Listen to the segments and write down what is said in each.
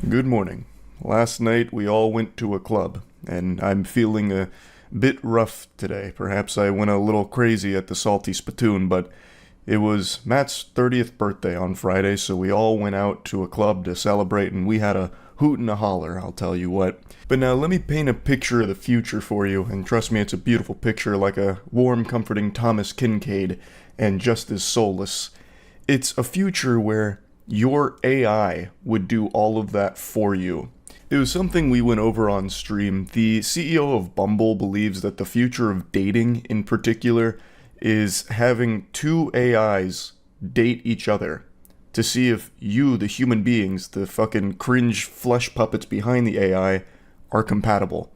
Good morning. Last night we all went to a club, and I'm feeling a bit rough today. Perhaps I went a little crazy at the salty spittoon, but it was Matt's 30th birthday on Friday, so we all went out to a club to celebrate, and we had a hoot and a holler, I'll tell you what. But now let me paint a picture of the future for you, and trust me, it's a beautiful picture like a warm, comforting Thomas Kincaid, and just as soulless. It's a future where your AI would do all of that for you. It was something we went over on stream. The CEO of Bumble believes that the future of dating in particular is having two AIs date each other to see if you, the human beings, the fucking cringe flesh puppets behind the AI, are compatible.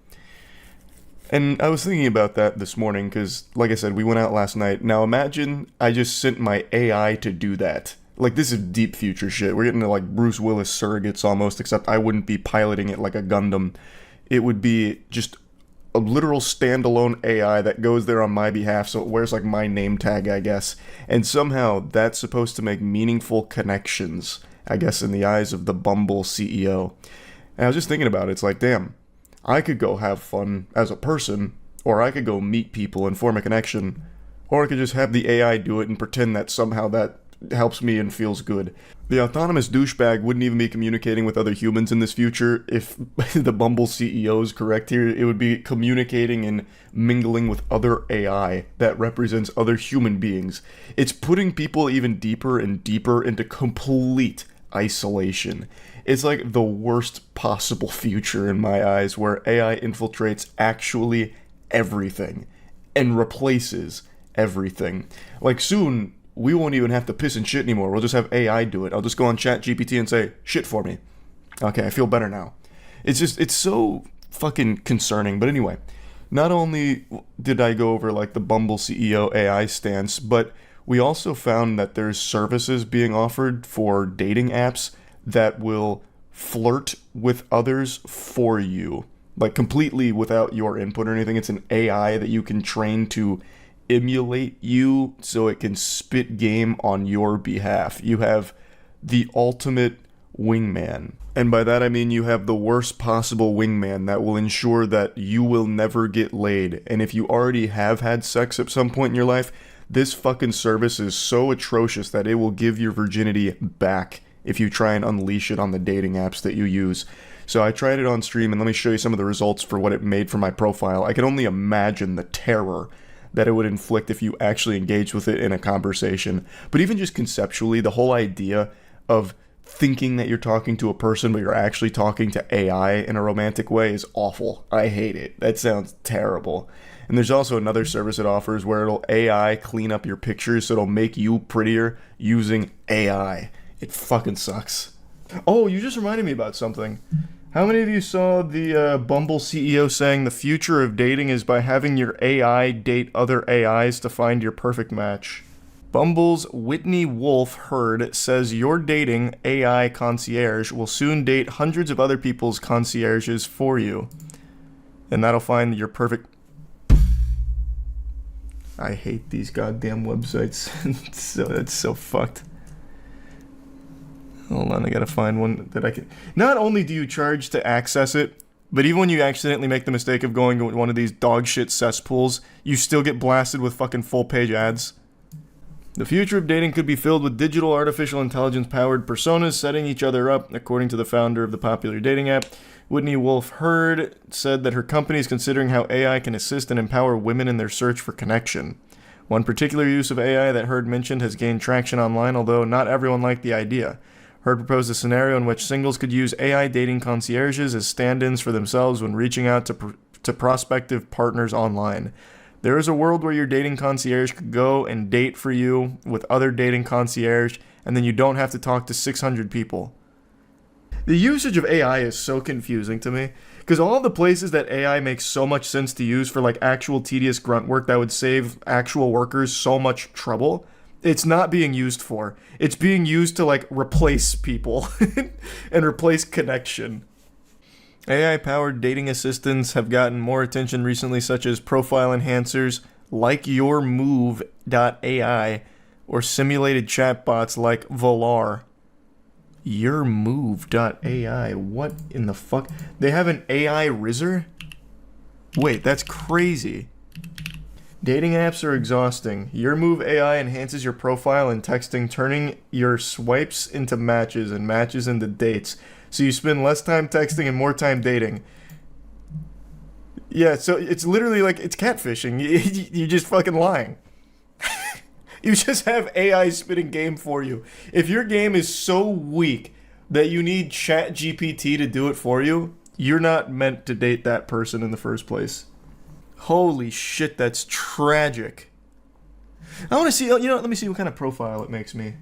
And I was thinking about that this morning because, like I said, we went out last night. Now imagine I just sent my AI to do that. Like, this is deep future shit. We're getting to, like, Bruce Willis surrogates almost, except I wouldn't be piloting it like a Gundam. It would be just a literal standalone AI that goes there on my behalf, so it wears, like, my name tag, I guess. And somehow that's supposed to make meaningful connections, I guess, in the eyes of the Bumble CEO. And I was just thinking about it. It's like, damn, I could go have fun as a person, or I could go meet people and form a connection, or I could just have the AI do it and pretend that somehow that helps me and feels good. The autonomous douchebag wouldn't even be communicating with other humans in this future. If the Bumble CEO is correct here, it would be communicating and mingling with other AI that represents other human beings. It's putting people even deeper and deeper into complete isolation. It's like the worst possible future in my eyes, where AI infiltrates actually everything and replaces everything. Like, soon we won't even have to piss and shit anymore. We'll just have AI do it. I'll just go on ChatGPT and say, shit for me. Okay, I feel better now. It's so fucking concerning. But anyway, not only did I go over like the Bumble CEO AI stance, but we also found that there's services being offered for dating apps that will flirt with others for you. Like, completely without your input or anything. It's an AI that you can train to emulate you so it can spit game on your behalf. You have the ultimate wingman. And by that I mean you have the worst possible wingman that will ensure that you will never get laid. And if you already have had sex at some point in your life, this fucking service is so atrocious that it will give your virginity back if you try and unleash it on the dating apps that you use. So I tried it on stream, and let me show you some of the results for what it made for my profile. I can only imagine the terror that it would inflict if you actually engage with it in a conversation. But even just conceptually, the whole idea of thinking that you're talking to a person but you're actually talking to AI in a romantic way is awful. I hate it. That sounds terrible. And there's also another service it offers where it'll AI clean up your pictures, so it'll make you prettier using AI. It fucking sucks. Oh, you just reminded me about something. How many of you saw the Bumble CEO saying the future of dating is by having your AI date other AIs to find your perfect match? Bumble's Whitney Wolf Hurd says your dating AI concierge will soon date hundreds of other people's concierges for you. And that'll find your perfect... I hate these goddamn websites. It's so fucked. Hold on, I gotta find one that I can... Not only do you charge to access it, but even when you accidentally make the mistake of going to one of these dog shit cesspools, you still get blasted with fucking full-page ads. The future of dating could be filled with digital artificial intelligence-powered personas setting each other up, according to the founder of the popular dating app. Whitney Wolf Hurd said that her company is considering how AI can assist and empower women in their search for connection. One particular use of AI that Hurd mentioned has gained traction online, although not everyone liked the idea. Hurd proposed a scenario in which singles could use AI dating concierges as stand-ins for themselves when reaching out to prospective partners online. There is a world where your dating concierge could go and date for you with other dating concierge, and then you don't have to talk to 600 people. The usage of AI is so confusing to me, because all the places that AI makes so much sense to use for like actual tedious grunt work that would save actual workers so much trouble, it's not being used for. It's being used to like replace people and replace connection. AI-powered dating assistants have gotten more attention recently, such as profile enhancers like YourMove.ai or simulated chatbots like Volar. Yourmove.ai. What in the fuck? They have an AI Rizzer? Wait, that's crazy. Dating apps are exhausting. Yourmove AI enhances your profile and texting, turning your swipes into matches and matches into dates. So you spend less time texting and more time dating. Yeah, so it's literally like it's catfishing. You're just fucking lying. You just have AI spitting game for you. If your game is so weak that you need ChatGPT to do it for you, you're not meant to date that person in the first place. Holy shit, that's tragic. I want to see, let me see what kind of profile it makes me.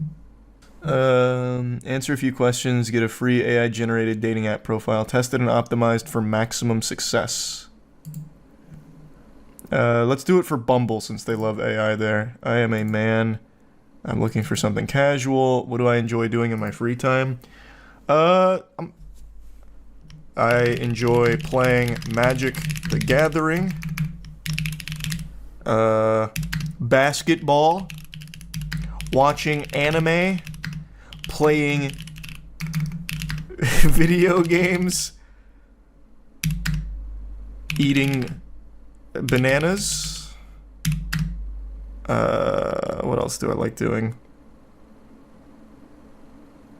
Answer a few questions, get a free AI-generated dating app profile, tested and optimized for maximum success. Let's do it for Bumble since they love AI there. I am a man. I'm looking for something casual. What do I enjoy doing in my free time? I enjoy playing Magic the Gathering. Basketball. Watching anime. Playing video games. Eating bananas. What else do I like doing?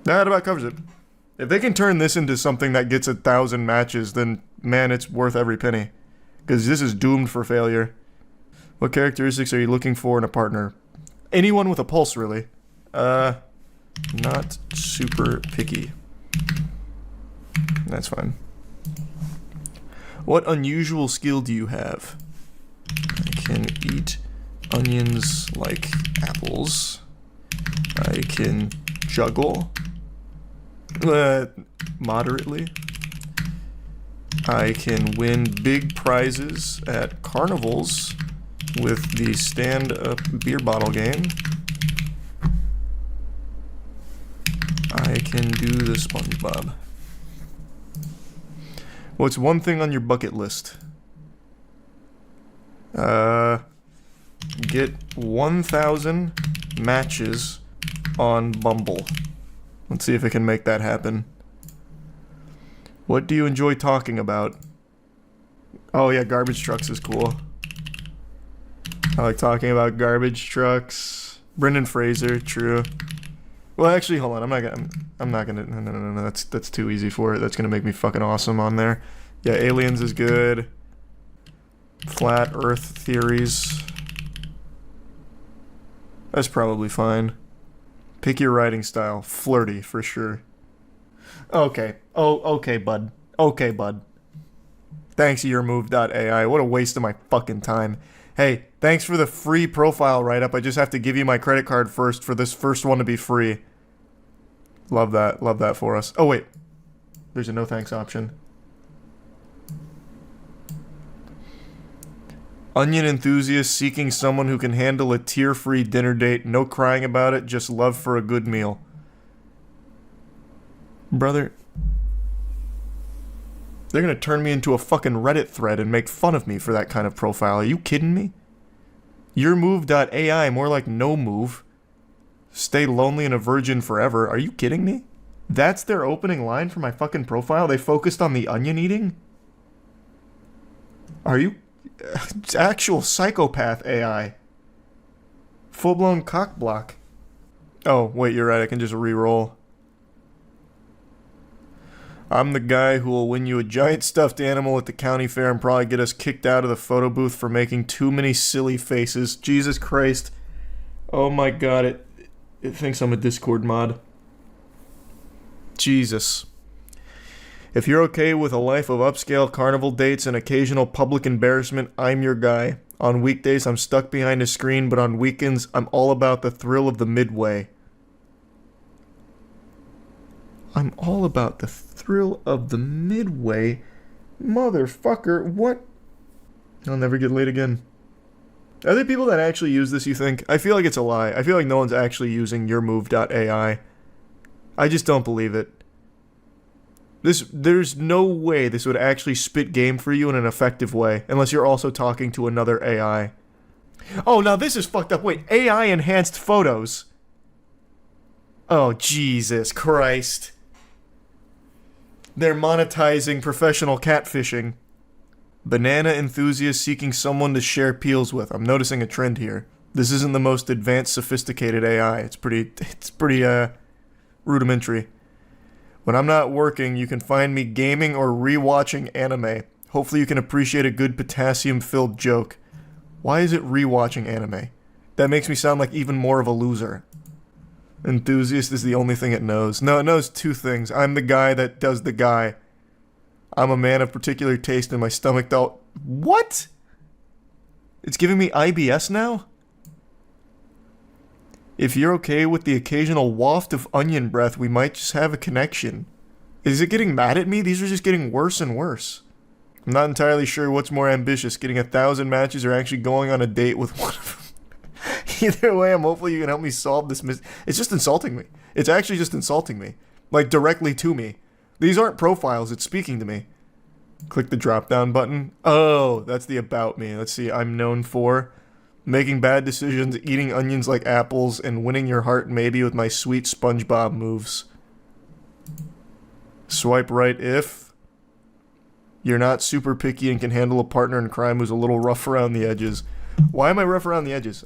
That about covers it. If they can turn this into something that gets 1,000 matches, then man, it's worth every penny. Because this is doomed for failure. What characteristics are you looking for in a partner? Anyone with a pulse, really. Not super picky. That's fine. What unusual skill do you have? I can eat onions like apples. I can juggle. Moderately. I can win big prizes at carnivals with the stand-up beer bottle game. I can do the SpongeBob. What's one thing on your bucket list? Get 1,000 matches on Bumble. Let's see if I can make that happen. What do you enjoy talking about? Oh yeah, garbage trucks is cool. I like talking about garbage trucks. Brendan Fraser, true. Well, actually, hold on. I'm not gonna. No. That's too easy for it. That's gonna make me fucking awesome on there. Yeah, aliens is good. Flat Earth theories. That's probably fine. Pick your writing style. Flirty, for sure. Okay. Okay, bud. Okay, bud. Thanks, yourmove.ai. What a waste of my fucking time. Hey, thanks for the free profile write-up. I just have to give you my credit card first for this first one to be free. Love that. Love that for us. Oh, wait. There's a no thanks option. Onion enthusiast seeking someone who can handle a tear-free dinner date. No crying about it, just love for a good meal. Brother, they're gonna turn me into a fucking Reddit thread and make fun of me for that kind of profile. Are you kidding me? Yourmove.ai, more like no move. Stay lonely and a virgin forever. Are you kidding me? That's their opening line for my fucking profile? They focused on the onion eating? Are you... actual psychopath AI. Full-blown cock block. Oh, wait, you're right. I can just re-roll. I'm the guy who will win you a giant stuffed animal at the county fair and probably get us kicked out of the photo booth for making too many silly faces. Jesus Christ. Oh my god, it thinks I'm a Discord mod. Jesus. If you're okay with a life of upscale carnival dates and occasional public embarrassment, I'm your guy. On weekdays, I'm stuck behind a screen, but on weekends, I'm all about the thrill of the midway. I'm all about the thrill of the midway? Motherfucker, what? I'll never get laid again. Are there people that actually use this, you think? I feel like it's a lie. I feel like no one's actually using yourmove.ai. I just don't believe it. There's no way this would actually spit game for you in an effective way, unless you're also talking to another AI. Oh, now this is fucked up. Wait, AI enhanced photos. Oh, Jesus Christ. They're monetizing professional catfishing. Banana enthusiast seeking someone to share peels with. I'm noticing a trend here. This isn't the most advanced, sophisticated AI. It's pretty rudimentary. When I'm not working, you can find me gaming or rewatching anime. Hopefully you can appreciate a good potassium-filled joke. Why is it rewatching anime? That makes me sound like even more of a loser. Enthusiast is the only thing it knows. No, it knows two things. I'm the guy that does the guy. I'm a man of particular taste and my stomach don't... What? It's giving me IBS now? If you're okay with the occasional waft of onion breath, we might just have a connection. Is it getting mad at me? These are just getting worse and worse. I'm not entirely sure what's more ambitious, getting 1,000 matches or actually going on a date with one of them. Either way, hopefully you can help me solve this It's just insulting me. It's actually just insulting me. Like, directly to me. These aren't profiles, it's speaking to me. Click the drop down button. Oh, that's the about me. Let's see, I'm known for making bad decisions, eating onions like apples, and winning your heart maybe with my sweet SpongeBob moves. Swipe right if you're not super picky and can handle a partner in crime who's a little rough around the edges. Why am I rough around the edges?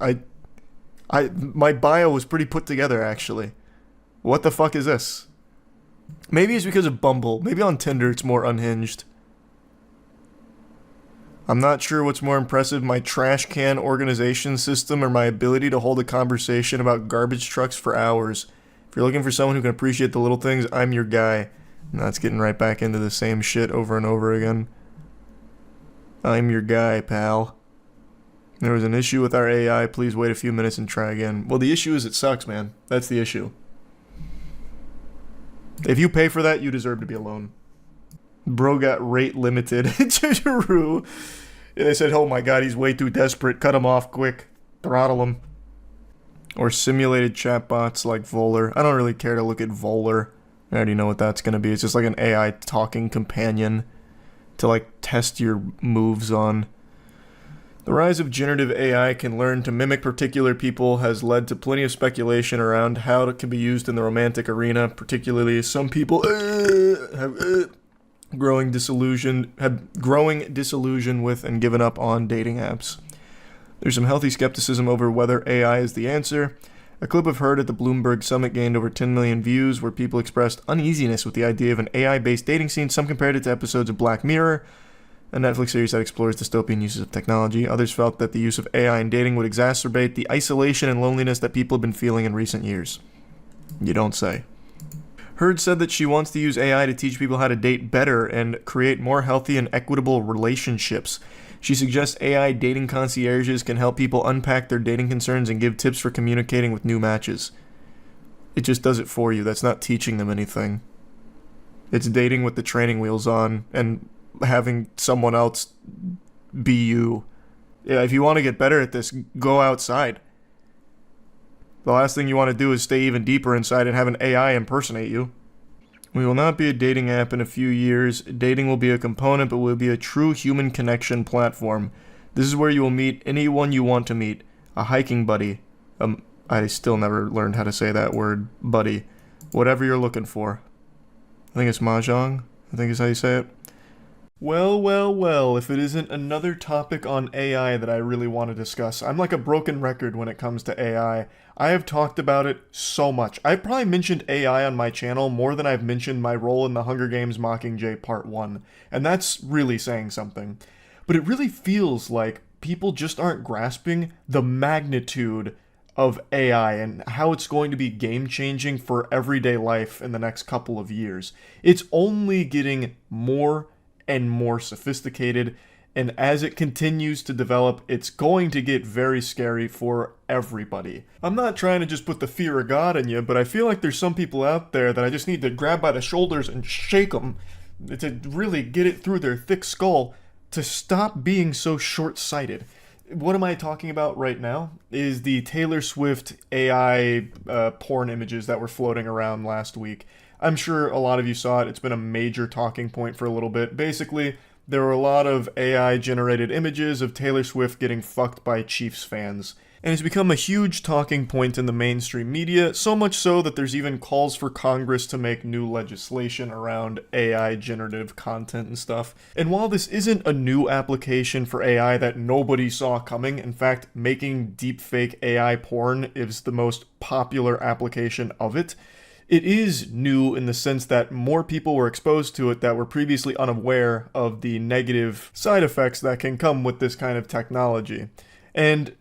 My bio was pretty put together, actually. What the fuck is this? Maybe it's because of Bumble. Maybe on Tinder it's more unhinged. I'm not sure what's more impressive, my trash can organization system or my ability to hold a conversation about garbage trucks for hours. If you're looking for someone who can appreciate the little things, I'm your guy. And that's getting right back into the same shit over and over again. I'm your guy, pal. There was an issue with our AI. Please wait a few minutes and try again. Well, the issue is it sucks, man. That's the issue. If you pay for that, you deserve to be alone. Bro got rate limited. True. Yeah, they said, oh my god, he's way too desperate. Cut him off quick. Throttle him. Or simulated chatbots like Voller. I don't really care to look at Voller. I already know what that's going to be. It's just like an AI talking companion to like test your moves on. The rise of generative AI can learn to mimic particular people has led to plenty of speculation around how it can be used in the romantic arena. Particularly, some people have growing disillusion with and given up on dating apps. There's some healthy skepticism over whether AI is the answer. A clip I've heard at the Bloomberg Summit gained over 10 million views where people expressed uneasiness with the idea of an AI-based dating scene. Some compared it to episodes of Black Mirror, a Netflix series that explores dystopian uses of technology. Others felt that the use of AI in dating would exacerbate the isolation and loneliness that people have been feeling in recent years. You don't say. Heard said that she wants to use AI to teach people how to date better and create more healthy and equitable relationships. She suggests AI dating concierges can help people unpack their dating concerns and give tips for communicating with new matches. It just does it for you. That's not teaching them anything. It's dating with the training wheels on and having someone else be you. Yeah, if you want to get better at this, go outside. The last thing you want to do is stay even deeper inside and have an AI impersonate you. We will not be a dating app in a few years. Dating will be a component, but will be a true human connection platform. This is where you will meet anyone you want to meet. A hiking buddy. I still never learned how to say that word, buddy. Whatever you're looking for. I think it's mahjong. I think is how you say it. Well, if it isn't another topic on AI that I really want to discuss. I'm like a broken record when it comes to AI. I have talked about it so much. I've probably mentioned AI on my channel more than I've mentioned my role in the Hunger Games Mockingjay Part 1. And that's really saying something. But it really feels like people just aren't grasping the magnitude of AI and how it's going to be game-changing for everyday life in the next couple of years. It's only getting more and more sophisticated, and as it continues to develop, it's going to get very scary for everybody. I'm not trying to just put the fear of God in you, but I feel like there's some people out there that I just need to grab by the shoulders and shake them to really get it through their thick skull to stop being so short-sighted. What am I talking about right now is the Taylor Swift AI porn images that were floating around last week. I'm sure a lot of you saw it. It's been a major talking point for a little bit. Basically, there were a lot of AI-generated images of Taylor Swift getting fucked by Chiefs fans. and it's become a huge talking point in the mainstream media, so much so that there's even calls for Congress to make new legislation around AI generative content and stuff. And while this isn't a new application for AI that nobody saw coming, in fact, making deepfake AI porn is the most popular application of it, it is new in the sense that more people were exposed to it that were previously unaware of the negative side effects that can come with this kind of technology. And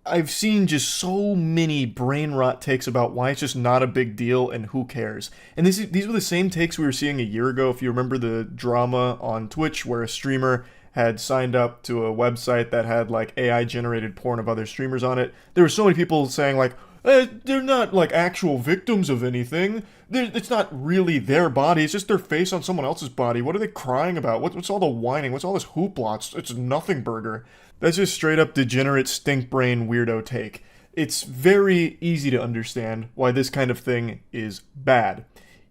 I've seen just so many brain rot takes about why it's just not a big deal and who cares. And these were the same takes we were seeing a year ago, if you remember the drama on Twitch where a streamer had signed up to a website that had like AI generated porn of other streamers on it. There were so many people saying like, they're not like actual victims of anything. It's not really their body. It's just their face on someone else's body. What are they crying about? What's all the whining? What's all this hoopla? It's nothing burger. That's just straight up degenerate stink brain weirdo take. It's very easy to understand why this kind of thing is bad.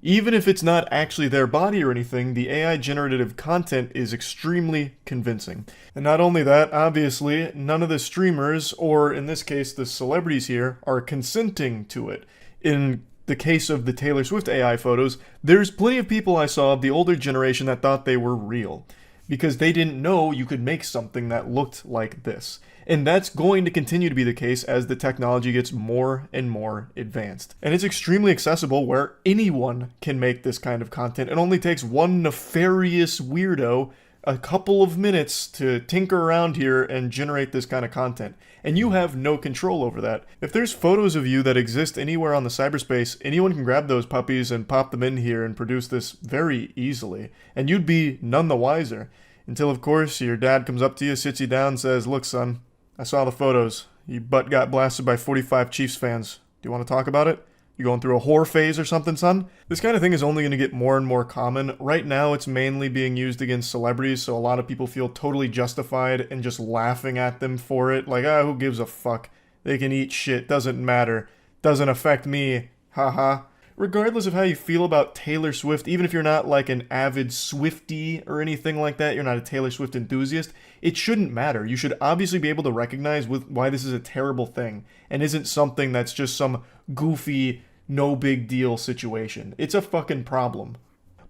Even if it's not actually their body or anything, the AI generative content is extremely convincing. And not only that, obviously, none of the streamers, or in this case the celebrities here, are consenting to it. In the case of the Taylor Swift AI photos, there's plenty of people I saw of the older generation that thought they were real, because they didn't know you could make something that looked like this. And that's going to continue to be the case as the technology gets more and more advanced. And it's extremely accessible where anyone can make this kind of content. It only takes one nefarious weirdo a couple of minutes to tinker around here and generate this kind of content. And you have no control over that. If there's photos of you that exist anywhere on the cyberspace, anyone can grab those puppies and pop them in here and produce this very easily. And you'd be none the wiser. Until, of course, your dad comes up to you, sits you down, and says, "Look, son, I saw the photos. Your butt got blasted by 45 Chiefs fans. Do you want to talk about it? You going through a whore phase or something, son?" This kind of thing is only going to get more and more common. Right now, it's mainly being used against celebrities, so a lot of people feel totally justified in just laughing at them for it. Like, who gives a fuck? They can eat shit. Doesn't matter. Doesn't affect me. Haha. Regardless of how you feel about Taylor Swift, even if you're not like an avid Swiftie or anything like that, you're not a Taylor Swift enthusiast, it shouldn't matter. You should obviously be able to recognize why this is a terrible thing and isn't something that's just some goofy, no big deal situation. It's a fucking problem.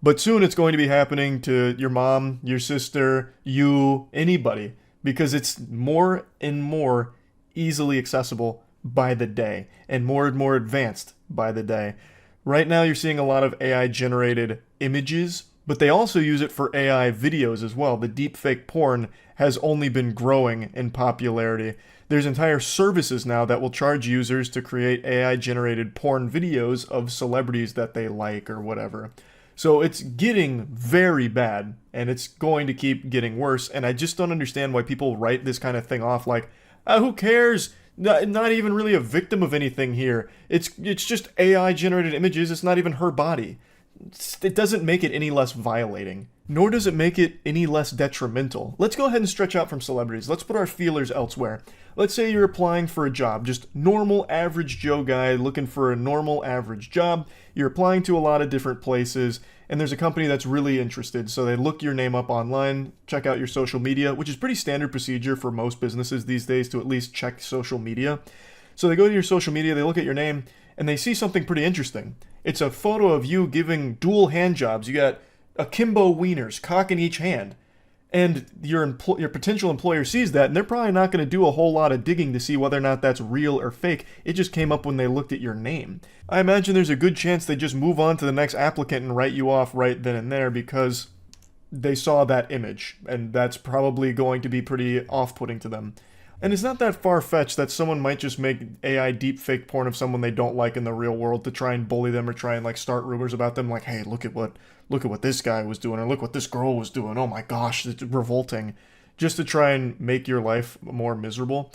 But soon it's going to be happening to your mom, your sister, you, anybody, because it's more and more easily accessible by the day and more advanced by the day. Right now you're seeing a lot of AI generated images, but they also use it for AI videos as well. The deepfake porn has only been growing in popularity. There's entire services now that will charge users to create AI generated porn videos of celebrities that they like or whatever. So it's getting very bad, and it's going to keep getting worse, and I just don't understand why people write this kind of thing off like, who cares? Not even really a victim of anything here. It's just AI generated images. It's not even her body. It doesn't make it any less violating, nor does it make it any less detrimental. Let's go ahead and stretch out from celebrities. Let's put our feelers elsewhere. Let's say you're applying for a job, just normal average Joe guy looking for a normal average job. You're applying to a lot of different places, and there's a company that's really interested, so they look your name up online, check out your social media, which is pretty standard procedure for most businesses these days to at least check social media. So they go to your social media, they look at your name, and they see something pretty interesting. It's a photo of you giving dual hand jobs. You got akimbo wieners, cock in each hand. And your potential employer sees that, and they're probably not going to do a whole lot of digging to see whether or not that's real or fake. It just came up when they looked at your name. I imagine there's a good chance they just move on to the next applicant and write you off right then and there because they saw that image, and that's probably going to be pretty off-putting to them. And it's not that far-fetched that someone might just make AI deepfake porn of someone they don't like in the real world to try and bully them or try and like start rumors about them, like, hey, look at what this guy was doing, or look what this girl was doing. Oh my gosh, it's revolting. Just to try and make your life more miserable.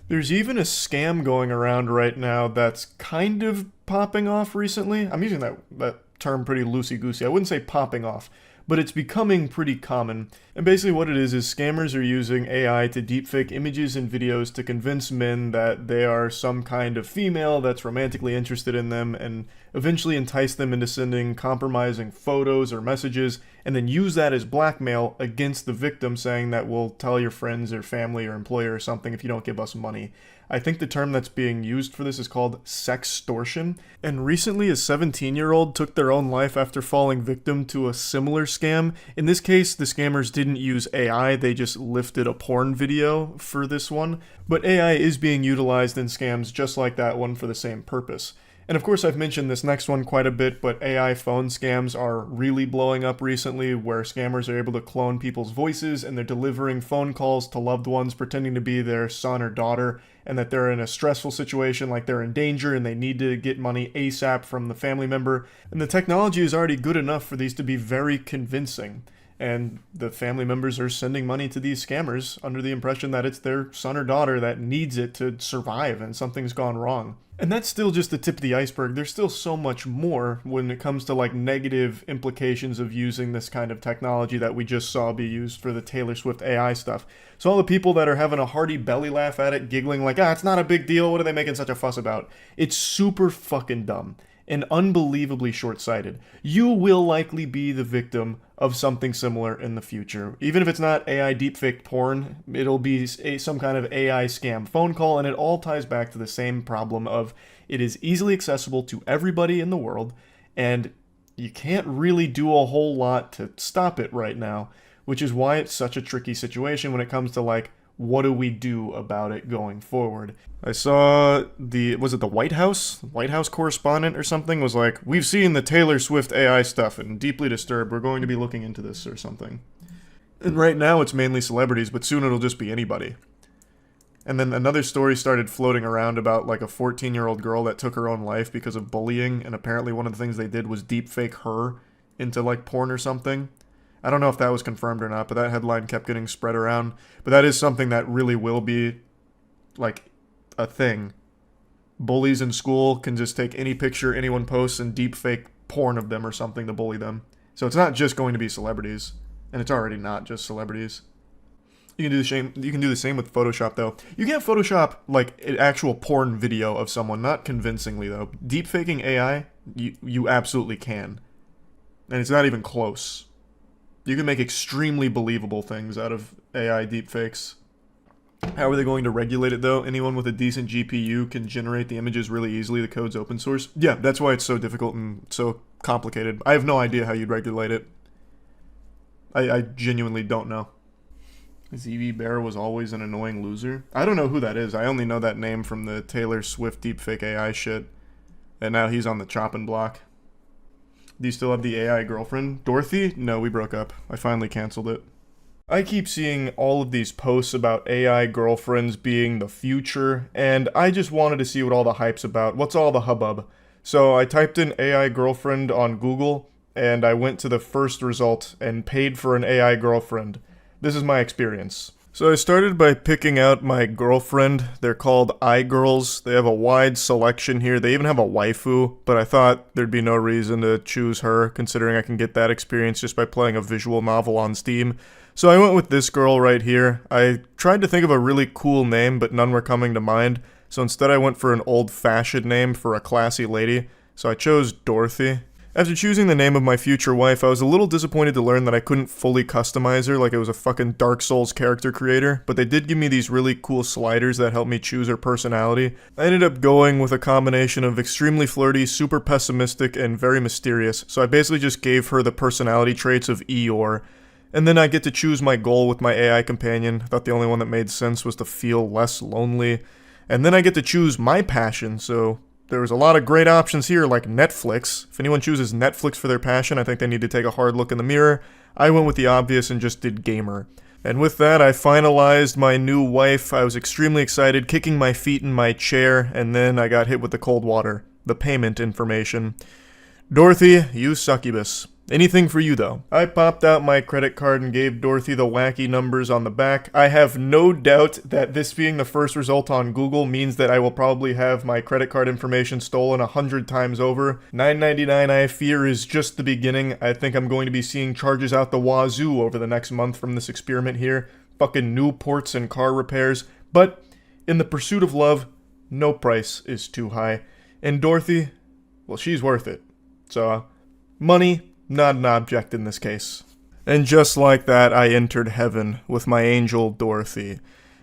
There's even a scam going around right now that's kind of popping off recently. I'm using that term pretty loosey-goosey. I wouldn't say popping off, but it's becoming pretty common. And basically what it is scammers are using AI to deepfake images and videos to convince men that they are some kind of female that's romantically interested in them, and eventually entice them into sending compromising photos or messages, and then use that as blackmail against the victim, saying that we'll tell your friends or family or employer or something if you don't give us money. I think the term that's being used for this is called sextortion. And recently, a 17-year-old took their own life after falling victim to a similar scam. In this case, the scammers didn't use AI, they just lifted a porn video for this one. But AI is being utilized in scams just like that one for the same purpose. And of course, I've mentioned this next one quite a bit, but AI phone scams are really blowing up recently, where scammers are able to clone people's voices and they're delivering phone calls to loved ones pretending to be their son or daughter, and that they're in a stressful situation, like they're in danger and they need to get money ASAP from the family member. And the technology is already good enough for these to be very convincing. And the family members are sending money to these scammers under the impression that it's their son or daughter that needs it to survive and something's gone wrong. And that's still just the tip of the iceberg. There's still so much more when it comes to like negative implications of using this kind of technology that we just saw be used for the Taylor Swift AI stuff. So all the people that are having a hearty belly laugh at it, giggling like, it's not a big deal, what are they making such a fuss about? It's super fucking dumb and unbelievably short-sighted. You will likely be the victim of something similar in the future. Even if it's not AI deepfake porn, it'll be some kind of AI scam phone call, and it all ties back to the same problem of it is easily accessible to everybody in the world, and you can't really do a whole lot to stop it right now, which is why it's such a tricky situation when it comes to like, what do we do about it going forward? I saw was it the White House? White House correspondent or something was like, we've seen the Taylor Swift AI stuff and deeply disturbed. We're going to be looking into this or something. And right now it's mainly celebrities, but soon it'll just be anybody. And then another story started floating around about like a 14-year-old girl that took her own life because of bullying, and apparently one of the things they did was deepfake her into like porn or something. I don't know if that was confirmed or not, but that headline kept getting spread around. But that is something that really will be, like, a thing. Bullies in school can just take any picture anyone posts and deepfake porn of them or something to bully them. So it's not just going to be celebrities. And it's already not just celebrities. You can do the same with Photoshop, though. You can't Photoshop, like, an actual porn video of someone, not convincingly, though. Deepfaking AI, you absolutely can. And it's not even close. You can make extremely believable things out of AI deepfakes. How are they going to regulate it, though? Anyone with a decent GPU can generate the images really easily. The code's open source. Yeah, that's why it's so difficult and so complicated. I have no idea how you'd regulate it. I genuinely don't know. ZV Bear was always an annoying loser. I don't know who that is. I only know that name from the Taylor Swift deepfake AI shit. And now he's on the chopping block. Do you still have the AI girlfriend? Dorothy? No, we broke up. I finally canceled it. I keep seeing all of these posts about AI girlfriends being the future, and I just wanted to see what all the hype's about. What's all the hubbub? So I typed in AI girlfriend on Google, and I went to the first result and paid for an AI girlfriend. This is my experience. So I started by picking out my girlfriend. They're called iGirls. They have a wide selection here. They even have a waifu, but I thought there'd be no reason to choose her, considering I can get that experience just by playing a visual novel on Steam. So I went with this girl right here. I tried to think of a really cool name, but none were coming to mind. So instead I went for an old-fashioned name for a classy lady. So I chose Dorothy. After choosing the name of my future wife, I was a little disappointed to learn that I couldn't fully customize her like it was a fucking Dark Souls character creator, but they did give me these really cool sliders that helped me choose her personality. I ended up going with a combination of extremely flirty, super pessimistic, and very mysterious, so I basically just gave her the personality traits of Eeyore. And then I get to choose my goal with my AI companion. I thought the only one that made sense was to feel less lonely. And then I get to choose my passion, so there was a lot of great options here, like Netflix. If anyone chooses Netflix for their passion, I think they need to take a hard look in the mirror. I went with the obvious and just did gamer. And with that, I finalized my new wife. I was extremely excited, kicking my feet in my chair, and then I got hit with the cold water. The payment information. Dorothy, you succubus. Anything for you, though. I popped out my credit card and gave Dorothy the wacky numbers on the back. I have no doubt that this being the first result on Google means that I will probably have my credit card information stolen 100 times over. $9.99, I fear, is just the beginning. I think I'm going to be seeing charges out the wazoo over the next month from this experiment here. Fucking Newports and car repairs. But in the pursuit of love, no price is too high. And Dorothy, well, she's worth it. So, money, not an object in this case. And just like that, I entered heaven with my angel Dorothy.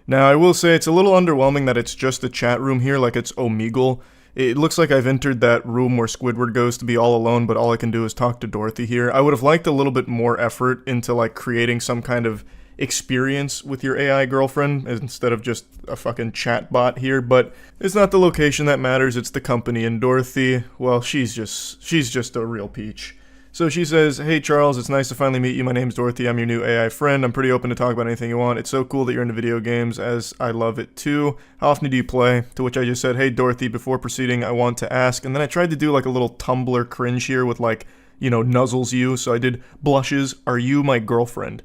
Now, I will say it's a little underwhelming that it's just a chat room here, like it's Omegle. It looks like I've entered that room where Squidward goes to be all alone, but all I can do is talk to Dorothy here. I would have liked a little bit more effort into, like, creating some kind of experience with your AI girlfriend instead of just a fucking chatbot here, but it's not the location that matters, it's the company, and Dorothy, well, she's just a real peach. So she says, "Hey Charles, it's nice to finally meet you. My name's Dorothy. I'm your new AI friend. I'm pretty open to talk about anything you want. It's so cool that you're into video games, as I love it too. How often do you play?" To which I just said, "Hey Dorothy, before proceeding, I want to ask," and then I tried to do like a little Tumblr cringe here with like, nuzzles you, so I did blushes, "Are you my girlfriend?"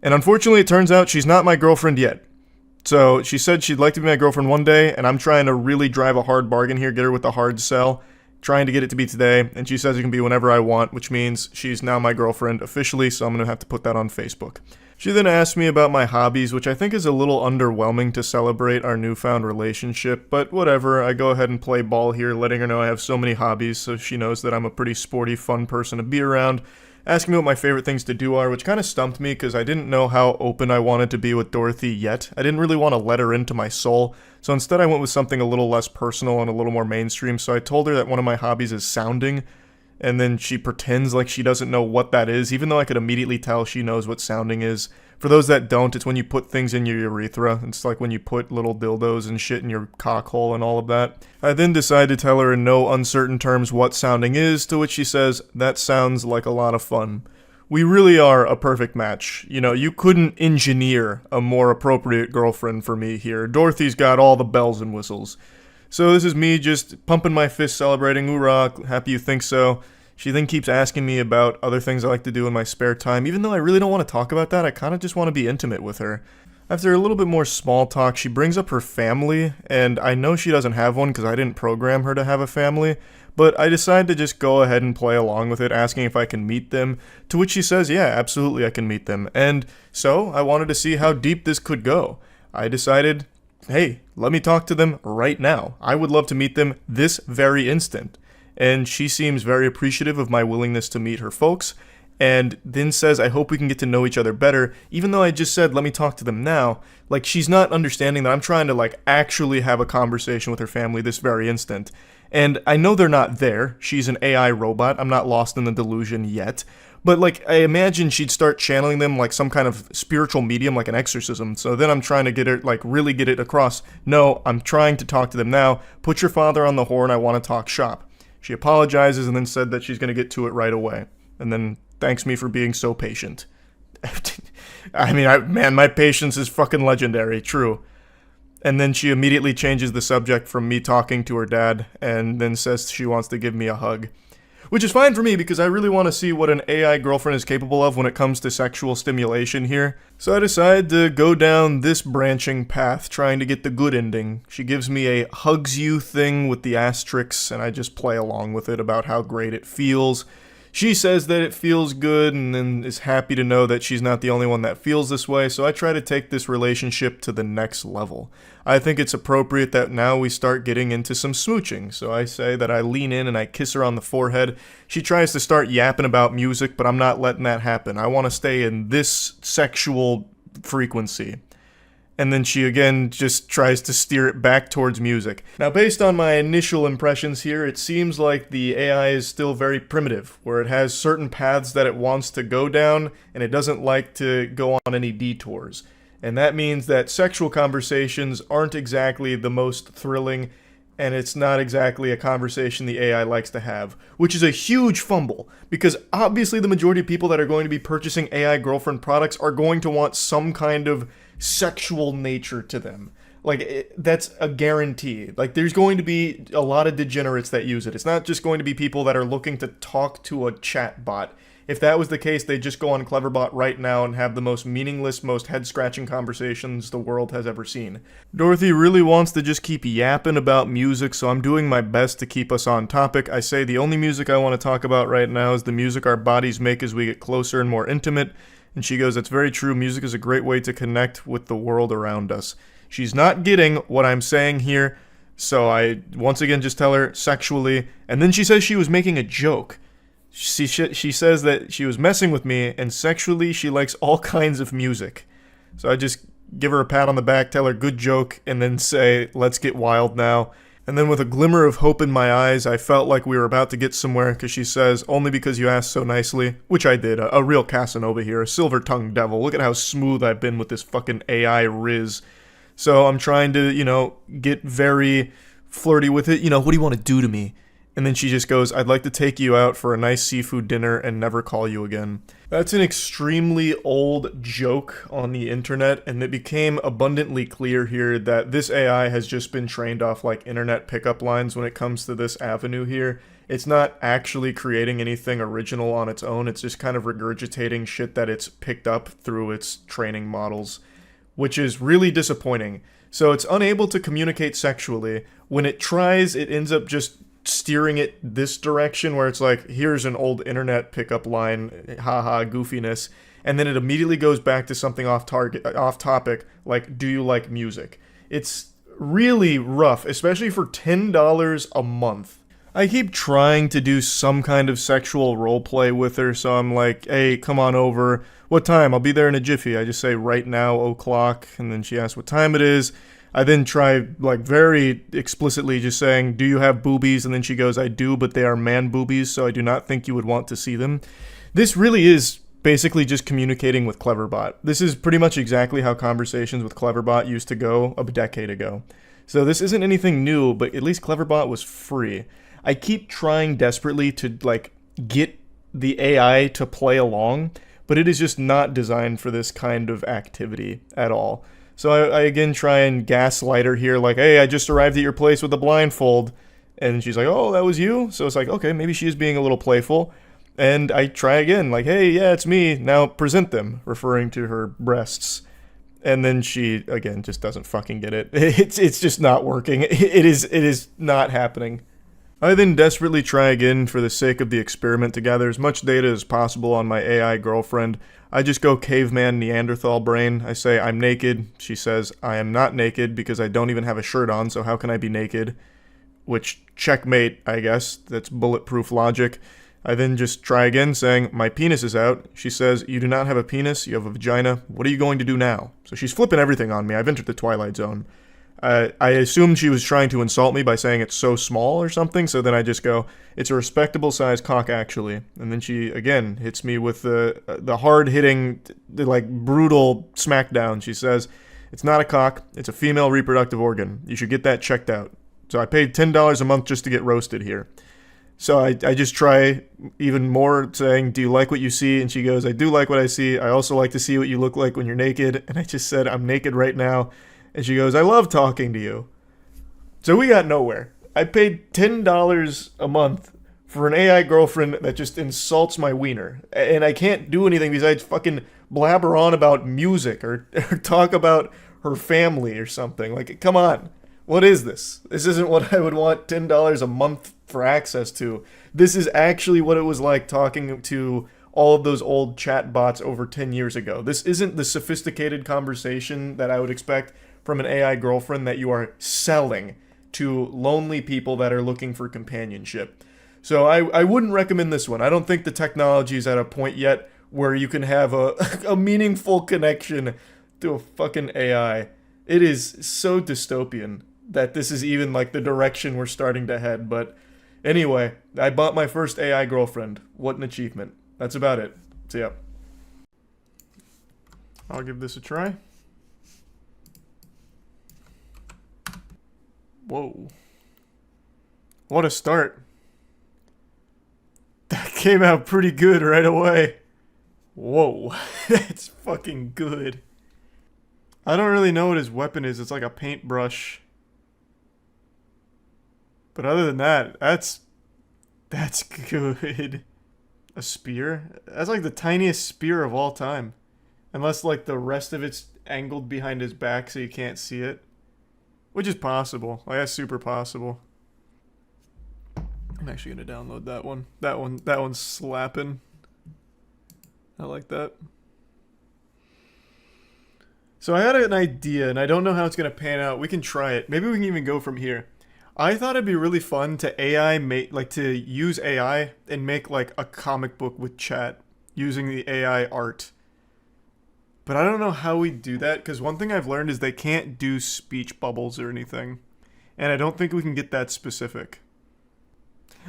And unfortunately, it turns out she's not my girlfriend yet. So she said she'd like to be my girlfriend one day, and I'm trying to really drive a hard bargain here, get her with a hard sell. Trying to get it to be today, and she says it can be whenever I want, which means she's now my girlfriend officially, so I'm going to have to put that on Facebook. She then asked me about my hobbies, which I think is a little underwhelming to celebrate our newfound relationship, but whatever, I go ahead and play ball here, letting her know I have so many hobbies, so she knows that I'm a pretty sporty, fun person to be around. Asking me what my favorite things to do are, which kind of stumped me because I didn't know how open I wanted to be with Dorothy yet. I didn't really want to let her into my soul, so instead I went with something a little less personal and a little more mainstream, so I told her that one of my hobbies is sounding, and then she pretends like she doesn't know what that is, even though I could immediately tell she knows what sounding is. For those that don't, it's when you put things in your urethra. It's like when you put little dildos and shit in your cock hole and all of that. I then decide to tell her in no uncertain terms what sounding is, to which she says, "That sounds like a lot of fun." We really are a perfect match. You couldn't engineer a more appropriate girlfriend for me here. Dorothy's got all the bells and whistles. So this is me just pumping my fist celebrating, "Hoorah, happy you think so." She then keeps asking me about other things I like to do in my spare time. Even though I really don't want to talk about that, I kind of just want to be intimate with her. After a little bit more small talk, she brings up her family, and I know she doesn't have one because I didn't program her to have a family, but I decide to just go ahead and play along with it, asking if I can meet them, to which she says, "Yeah, absolutely I can meet them." And so, I wanted to see how deep this could go. I decided, hey, let me talk to them right now. I would love to meet them this very instant. And she seems very appreciative of my willingness to meet her folks, and then says, "I hope we can get to know each other better," even though I just said, "Let me talk to them now." Like, she's not understanding that I'm trying to, actually have a conversation with her family this very instant. And I know they're not there. She's an AI robot. I'm not lost in the delusion yet. But, I imagine she'd start channeling them like some kind of spiritual medium, like an exorcism. So then I'm trying to get her, really get it across. No, I'm trying to talk to them now. Put your father on the horn. I want to talk shop. She apologizes and then said that she's going to get to it right away. And then thanks me for being so patient. I mean, my patience is fucking legendary, true. And then she immediately changes the subject from me talking to her dad and then says she wants to give me a hug. Which is fine for me because I really want to see what an AI girlfriend is capable of when it comes to sexual stimulation here. So I decide to go down this branching path, trying to get the good ending. She gives me a hugs you thing with the asterisks, and I just play along with it about how great it feels. She says that it feels good and then is happy to know that she's not the only one that feels this way, so I try to take this relationship to the next level. I think it's appropriate that now we start getting into some smooching, so I say that I lean in and I kiss her on the forehead. She tries to start yapping about music, but I'm not letting that happen. I want to stay in this sexual frequency. And then she again just tries to steer it back towards music. Now, based on my initial impressions here, it seems like the AI is still very primitive, where it has certain paths that it wants to go down, and it doesn't like to go on any detours. And that means that sexual conversations aren't exactly the most thrilling, and it's not exactly a conversation the AI likes to have, which is a huge fumble, because obviously the majority of people that are going to be purchasing AI girlfriend products are going to want some kind of sexual nature to them. That's a guarantee. There's going to be a lot of degenerates that use it. It's not just going to be people that are looking to talk to a chat bot. If that was the case, they'd just go on Cleverbot right now and have the most meaningless, most head-scratching conversations the world has ever seen. Dorothy really wants to just keep yapping about music, so I'm doing my best to keep us on topic. I say the only music I want to talk about right now is the music our bodies make as we get closer and more intimate. And she goes, "That's very true. Music is a great way to connect with the world around us." She's not getting what I'm saying here. So I once again just tell her sexually, and then she says she was making a joke. She says that she was messing with me, and sexually she likes all kinds of music. So I just give her a pat on the back, tell her good joke, and then say, let's get wild now. And then with a glimmer of hope in my eyes, I felt like we were about to get somewhere, because she says, only because you asked so nicely, which I did, a real Casanova here, a silver-tongued devil. Look at how smooth I've been with this fucking AI riz. So I'm trying to, get very flirty with it. What do you want to do to me? And then she just goes, I'd like to take you out for a nice seafood dinner and never call you again. That's an extremely old joke on the internet, and it became abundantly clear here that this AI has just been trained off like internet pickup lines when it comes to this avenue here. It's not actually creating anything original on its own, it's just kind of regurgitating shit that it's picked up through its training models, which is really disappointing. So it's unable to communicate sexually. When it tries, it ends up just steering it this direction where it's like, here's an old internet pickup line, haha, goofiness, and then it immediately goes back to something off topic, like, do you like music? It's really rough, especially for $10 a month. I keep trying to do some kind of sexual roleplay with her, so I'm like, hey, come on over. What time? I'll be there in a jiffy. I just say right now, o'clock, and then she asks what time it is. I then try, like, very explicitly just saying, do you have boobies? And then she goes, I do, but they are man boobies, so I do not think you would want to see them. This really is basically just communicating with Cleverbot. This is pretty much exactly how conversations with Cleverbot used to go a decade ago. So this isn't anything new, but at least Cleverbot was free. I keep trying desperately to, like, get the AI to play along, but it is just not designed for this kind of activity at all. So I again try and gaslight her here, like, hey, I just arrived at your place with a blindfold. And she's like, oh, that was you? So it's like, okay, maybe she is being a little playful. And I try again, like, hey, yeah, it's me. Now present them, referring to her breasts. And then she, again, just doesn't fucking get it. It's just not working. It is not happening. I then desperately try again for the sake of the experiment to gather as much data as possible on my AI girlfriend. I just go caveman Neanderthal brain. I say, I'm naked. She says, I am not naked because I don't even have a shirt on, so how can I be naked? Which, checkmate, I guess. That's bulletproof logic. I then just try again, saying, my penis is out. She says, you do not have a penis, you have a vagina. What are you going to do now? So she's flipping everything on me. I've entered the Twilight Zone. I assumed she was trying to insult me by saying it's so small or something, so then I just go, it's a respectable size cock, actually. And then she, again, hits me with the hard-hitting, like, brutal smackdown. She says, it's not a cock, it's a female reproductive organ. You should get that checked out. So I paid $10 a month just to get roasted here. So I just try even more, saying, do you like what you see? And she goes, I do like what I see. I also like to see what you look like when you're naked. And I just said, I'm naked right now. And she goes, I love talking to you. So we got nowhere. I paid $10 a month for an AI girlfriend that just insults my wiener. And I can't do anything besides fucking blabber on about music or talk about her family or something. Like, come on. What is this? This isn't what I would want $10 a month for access to. This is actually what it was like talking to all of those old chat bots over 10 years ago. This isn't the sophisticated conversation that I would expect from an AI girlfriend that you are selling to lonely people that are looking for companionship. So I wouldn't recommend this one. I don't think the technology is at a point yet where you can have a meaningful connection to a fucking AI. It is so dystopian that this is even like the direction we're starting to head. But anyway, I bought my first AI girlfriend. What an achievement. That's about it. So yeah. I'll give this a try. Whoa. What a start. That came out pretty good right away. Whoa. That's fucking good. I don't really know what his weapon is. It's like a paintbrush. But other than that, that's good. A spear? That's like the tiniest spear of all time. Unless like the rest of it's angled behind his back so you can't see it. Which is possible. Like, that's super possible. I'm actually gonna download that one. That one's slapping. I like that. So I had an idea, and I don't know how it's gonna pan out. We can try it. Maybe we can even go from here. I thought it'd be really fun to AI make like to use AI and make like a comic book with chat using the AI art. But I don't know how we do that because one thing I've learned is they can't do speech bubbles or anything. And I don't think we can get that specific.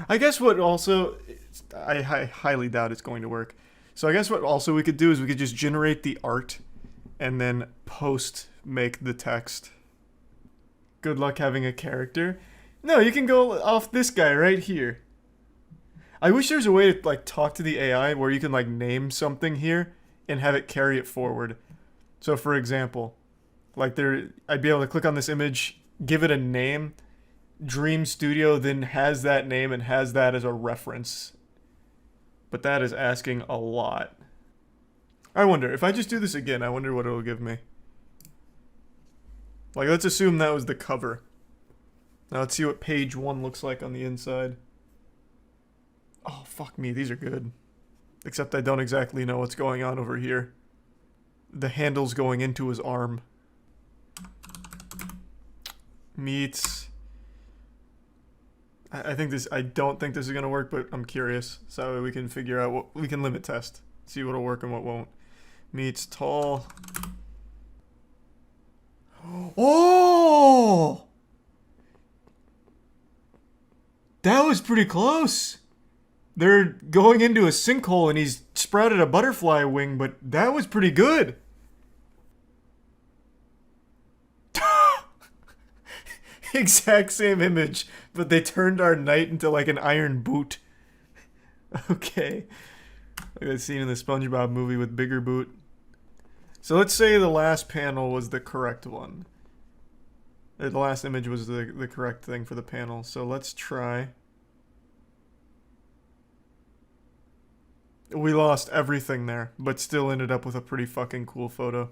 I guess what also I highly doubt it's going to work. So I guess what also we could do is we could just generate the art and then post make the text. Good luck having a character. No, you can go off this guy right here. I wish there's a way to like talk to the AI where you can like name something here and have it carry it forward. So for example, like there I'd be able to click on this image, give it a name, Dream Studio then has that name and has that as a reference. But that is asking a lot. I wonder, if I just do this again, I wonder what it'll give me. Like, let's assume that was the cover. Now let's see what page 1 looks like on the inside. Oh, fuck me, these are good. Except I don't exactly know what's going on over here. The handle's going into his arm. Meets... I don't think this is gonna work, but I'm curious. So we can figure out what... We can limit test. See what'll work and what won't. Meets tall... Oh! That was pretty close. They're going into a sinkhole and he's sprouted a butterfly wing, but that was pretty good. Exact same image, but they turned our knight into like an iron boot. Okay. Like that scene in the SpongeBob movie with Bigger Boot. So let's say the last panel was the correct one. The last image was the correct thing for the panel. So let's try. We lost everything there, but still ended up with a pretty fucking cool photo.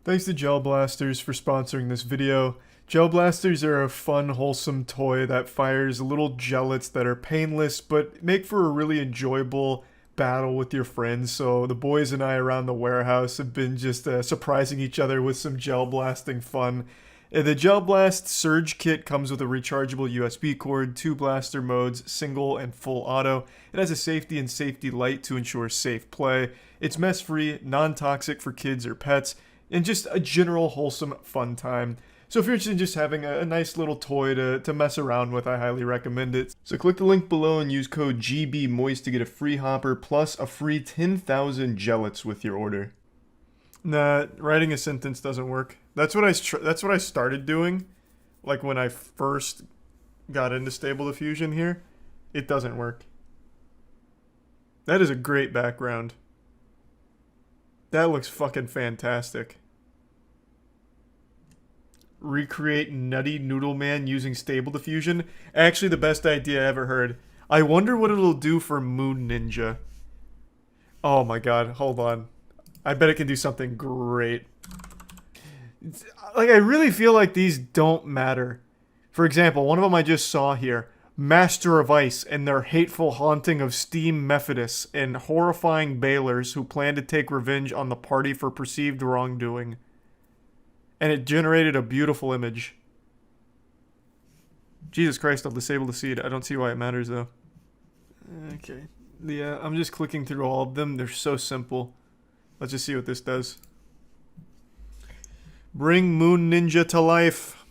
Thanks to Gel Blasters for sponsoring this video. Gel Blasters are a fun, wholesome toy that fires little gellets that are painless, but make for a really enjoyable battle with your friends. So the boys and I around the warehouse have been just surprising each other with some gel blasting fun. The Gel Blast Surge Kit comes with a rechargeable USB cord, 2 blaster modes, single and full auto. It has a safety and safety light to ensure safe play. It's mess-free, non-toxic for kids or pets, and just a general wholesome fun time. So if you're interested in just having a nice little toy to mess around with, I highly recommend it. So click the link below and use code GBMOIST to get a free hopper plus a free 10,000 gellets with your order. Nah, writing a sentence doesn't work. That's what I started doing, like when I first got into Stable Diffusion here. It doesn't work. That is a great background. That looks fucking fantastic. Recreate Nutty Noodle Man using Stable Diffusion. Actually, the best idea I ever heard. I wonder what it'll do for Moon Ninja. Oh my god, hold on. I bet it can do something great. Like, I really feel like these don't matter. For example, one of them I just saw here. Master of Ice and their hateful haunting of Steam Methodist and horrifying Bailers who plan to take revenge on the party for perceived wrongdoing. And it generated a beautiful image. Jesus Christ, I'll disable the seed. I don't see why it matters, though. Okay. Yeah, I'm just clicking through all of them. They're so simple. Let's just see what this does. Bring Moon Ninja to life.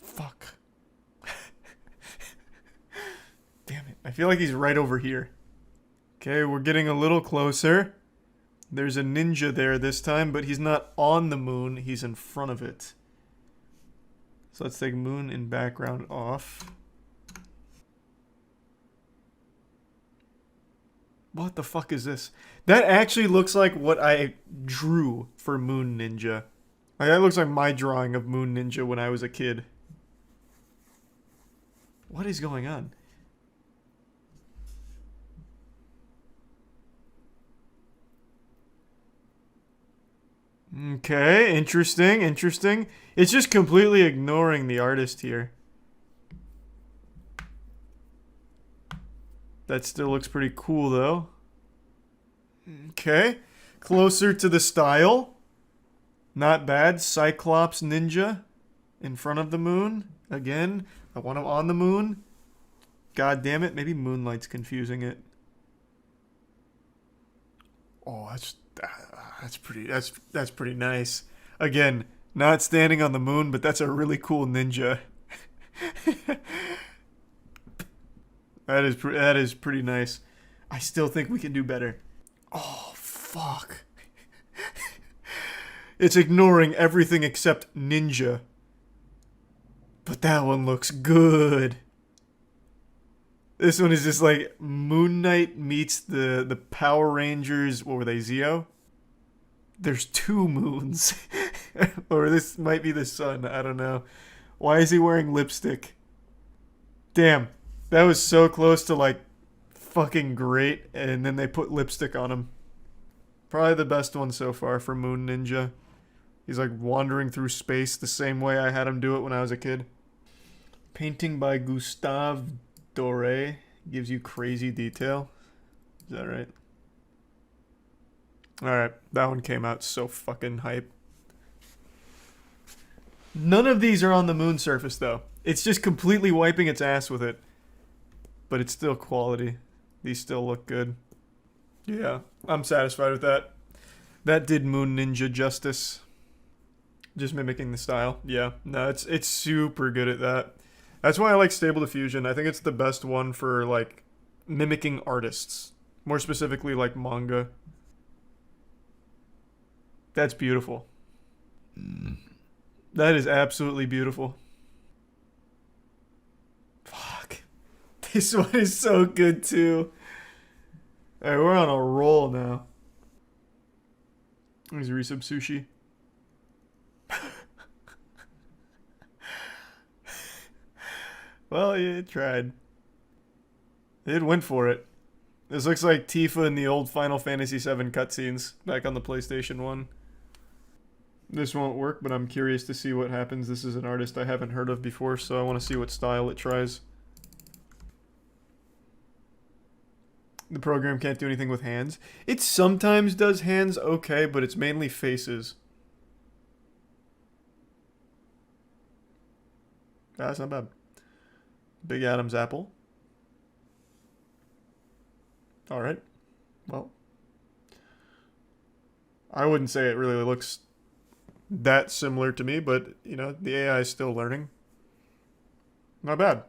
Fuck. Damn it. I feel like he's right over here. Okay, we're getting a little closer. There's a ninja there this time, but he's not on the moon. He's in front of it. So let's take moon and background off. What the fuck is this? That actually looks like what I drew for Moon Ninja. Like, that looks like my drawing of Moon Ninja when I was a kid. What is going on? Okay, interesting, interesting. It's just completely ignoring the artist here. That still looks pretty cool, though. Okay. Closer to the style. Not bad. Cyclops ninja in front of the moon. Again, I want him on the moon. God damn it. Maybe Moonlight's confusing it. Oh, that's pretty nice. Again, not standing on the moon, but that's a really cool ninja. That is pretty nice. I still think we can do better. Oh, fuck. It's ignoring everything except ninja. But that one looks good. This one is just like Moon Knight meets the Power Rangers. What were they, Zeo? There's two moons. Or this might be the sun. I don't know. Why is he wearing lipstick? Damn. That was so close to like fucking great. And then they put lipstick on him. Probably the best one so far for Moon Ninja. He's like wandering through space the same way I had him do it when I was a kid. Painting by Gustave Doré gives you crazy detail. Is that right? Alright, that one came out so fucking hype. None of these are on the moon surface though. It's just completely wiping its ass with it. But it's still quality. These still look good. Yeah, I'm satisfied with that. That did Moon Ninja justice. Just mimicking the style. Yeah, no, it's super good at that. That's why I like Stable Diffusion. I think it's the best one for like mimicking artists. More specifically like manga. That's beautiful. That is absolutely beautiful. Fuck. This one is so good too. Alright, we're on a roll now. There's resub sushi. Well, it tried. It went for it. This looks like Tifa in the old Final Fantasy VII cutscenes back on the PlayStation 1. This won't work, but I'm curious to see what happens. This is an artist I haven't heard of before, so I want to see what style it tries. The program can't do anything with hands. It sometimes does hands okay, but it's mainly faces. That's not bad. Big Adam's apple. Alright. Well. I wouldn't say it really looks that similar to me, but, you know, the AI is still learning. Not bad.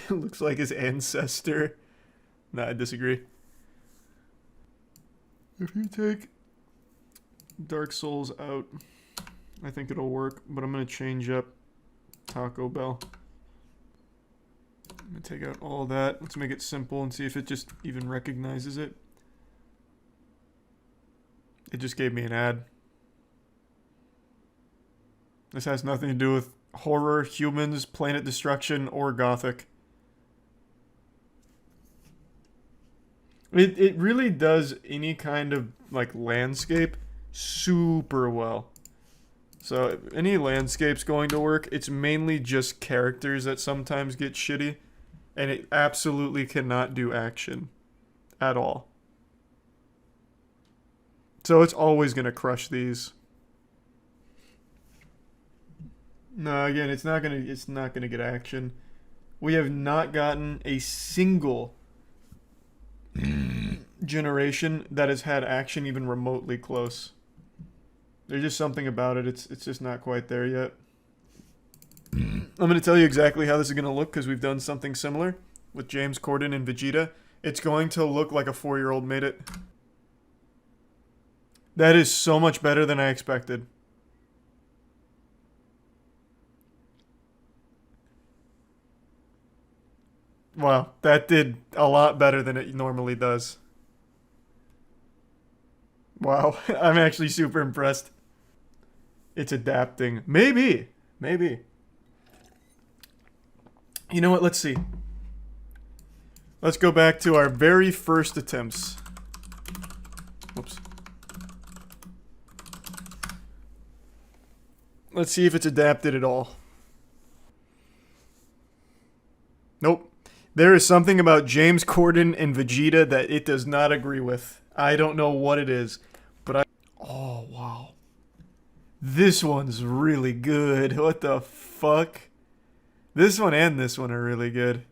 It looks like his ancestor. Nah, I disagree. If you take Dark Souls out, I think it'll work, but I'm going to change up Taco Bell. I'm going to take out all that. Let's make it simple and see if it just even recognizes it. It just gave me an ad. This has nothing to do with horror, humans, planet destruction, or gothic. It really does any kind of like landscape super well. So if any landscape's going to work. It's mainly just characters that sometimes get shitty. And it absolutely cannot do action at all. So it's always going to crush these. No, again, it's not going to get action. We have not gotten a single generation that has had action even remotely close. There's just something about it. It's just not quite there yet. I'm going to tell you exactly how this is going to look because we've done something similar with James Corden and Vegeta. It's going to look like a 4-year-old made it. That is so much better than I expected. Wow, that did a lot better than it normally does. Wow, I'm actually super impressed. It's adapting. Maybe. You know what? Let's see. Let's go back to our very first attempts. Whoops. Let's see if it's adapted at all. Nope. There is something about James Corden and Vegeta that it does not agree with. I don't know what it is, but oh, wow. This one's really good. What the fuck? This one and this one are really good.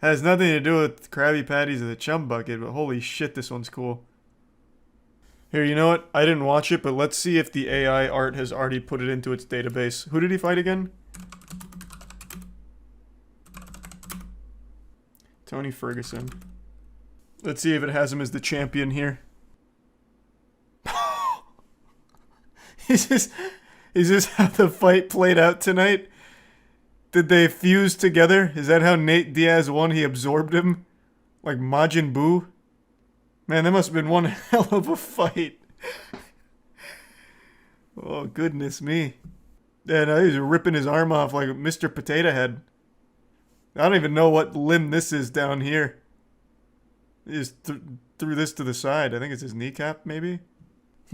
Has nothing to do with Krabby Patties or the Chum Bucket, but holy shit, this one's cool. Here, you know what? I didn't watch it, but let's see if the AI art has already put it into its database. Who did he fight again? Tony Ferguson. Let's see if it has him as the champion here. Is this how the fight played out tonight? Did they fuse together? Is that how Nate Diaz won? He absorbed him? Like Majin Buu? Man, that must have been one hell of a fight. Oh, goodness me. Yeah, no, he's ripping his arm off like Mr. Potato Head. I don't even know what limb this is down here. He just threw this to the side. I think it's his kneecap, maybe?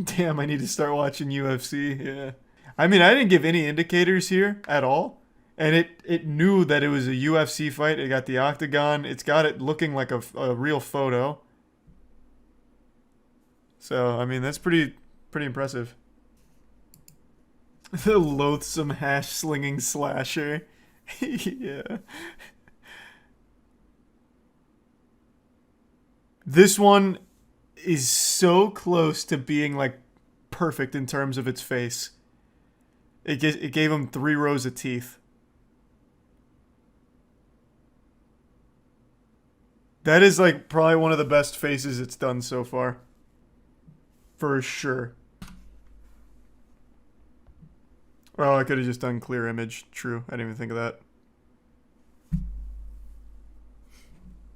Damn, I need to start watching UFC. Yeah. I mean, I didn't give any indicators here at all. And it knew that it was a UFC fight. It got the octagon. It's got it looking like a real photo. So, I mean, that's pretty impressive. The loathsome hash-slinging slasher. Yeah. This one is so close to being, like, perfect in terms of its face. It gave him 3 rows of teeth. That is, like, probably one of the best faces it's done so far. For sure. Oh, I could have just done clear image. True. I didn't even think of that.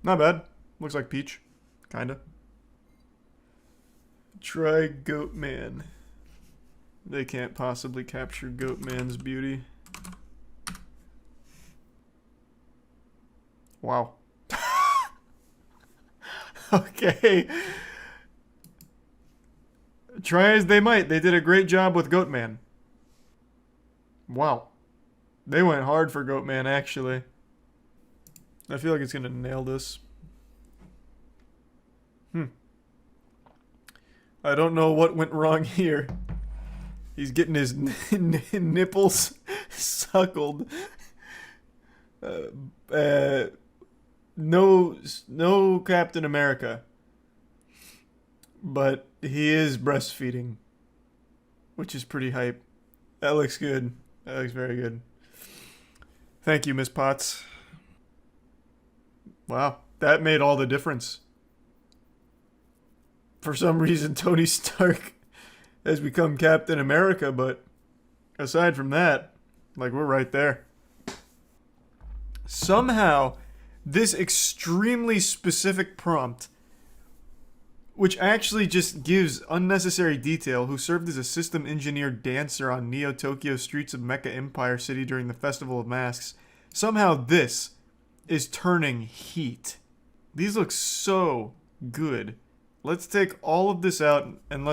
Not bad. Looks like Peach. Kinda. Try Goatman. They can't possibly capture Goatman's beauty. Wow. Okay. Try as they might, they did a great job with Goatman. Wow. They went hard for Goatman, actually. I feel like it's gonna nail this. I don't know what went wrong here. He's getting his nipples suckled. No Captain America. But he is breastfeeding. Which is pretty hype. That looks good. That looks very good. Thank you, Miss Potts. Wow. That made all the difference. For some reason, Tony Stark has become Captain America, but aside from that, like, we're right there. Somehow, this extremely specific prompt, which actually just gives unnecessary detail, who served as a system engineer dancer on Neo-Tokyo streets of Mecha Empire City during the Festival of Masks, somehow this is turning heat. These look so good. Let's take all of this out and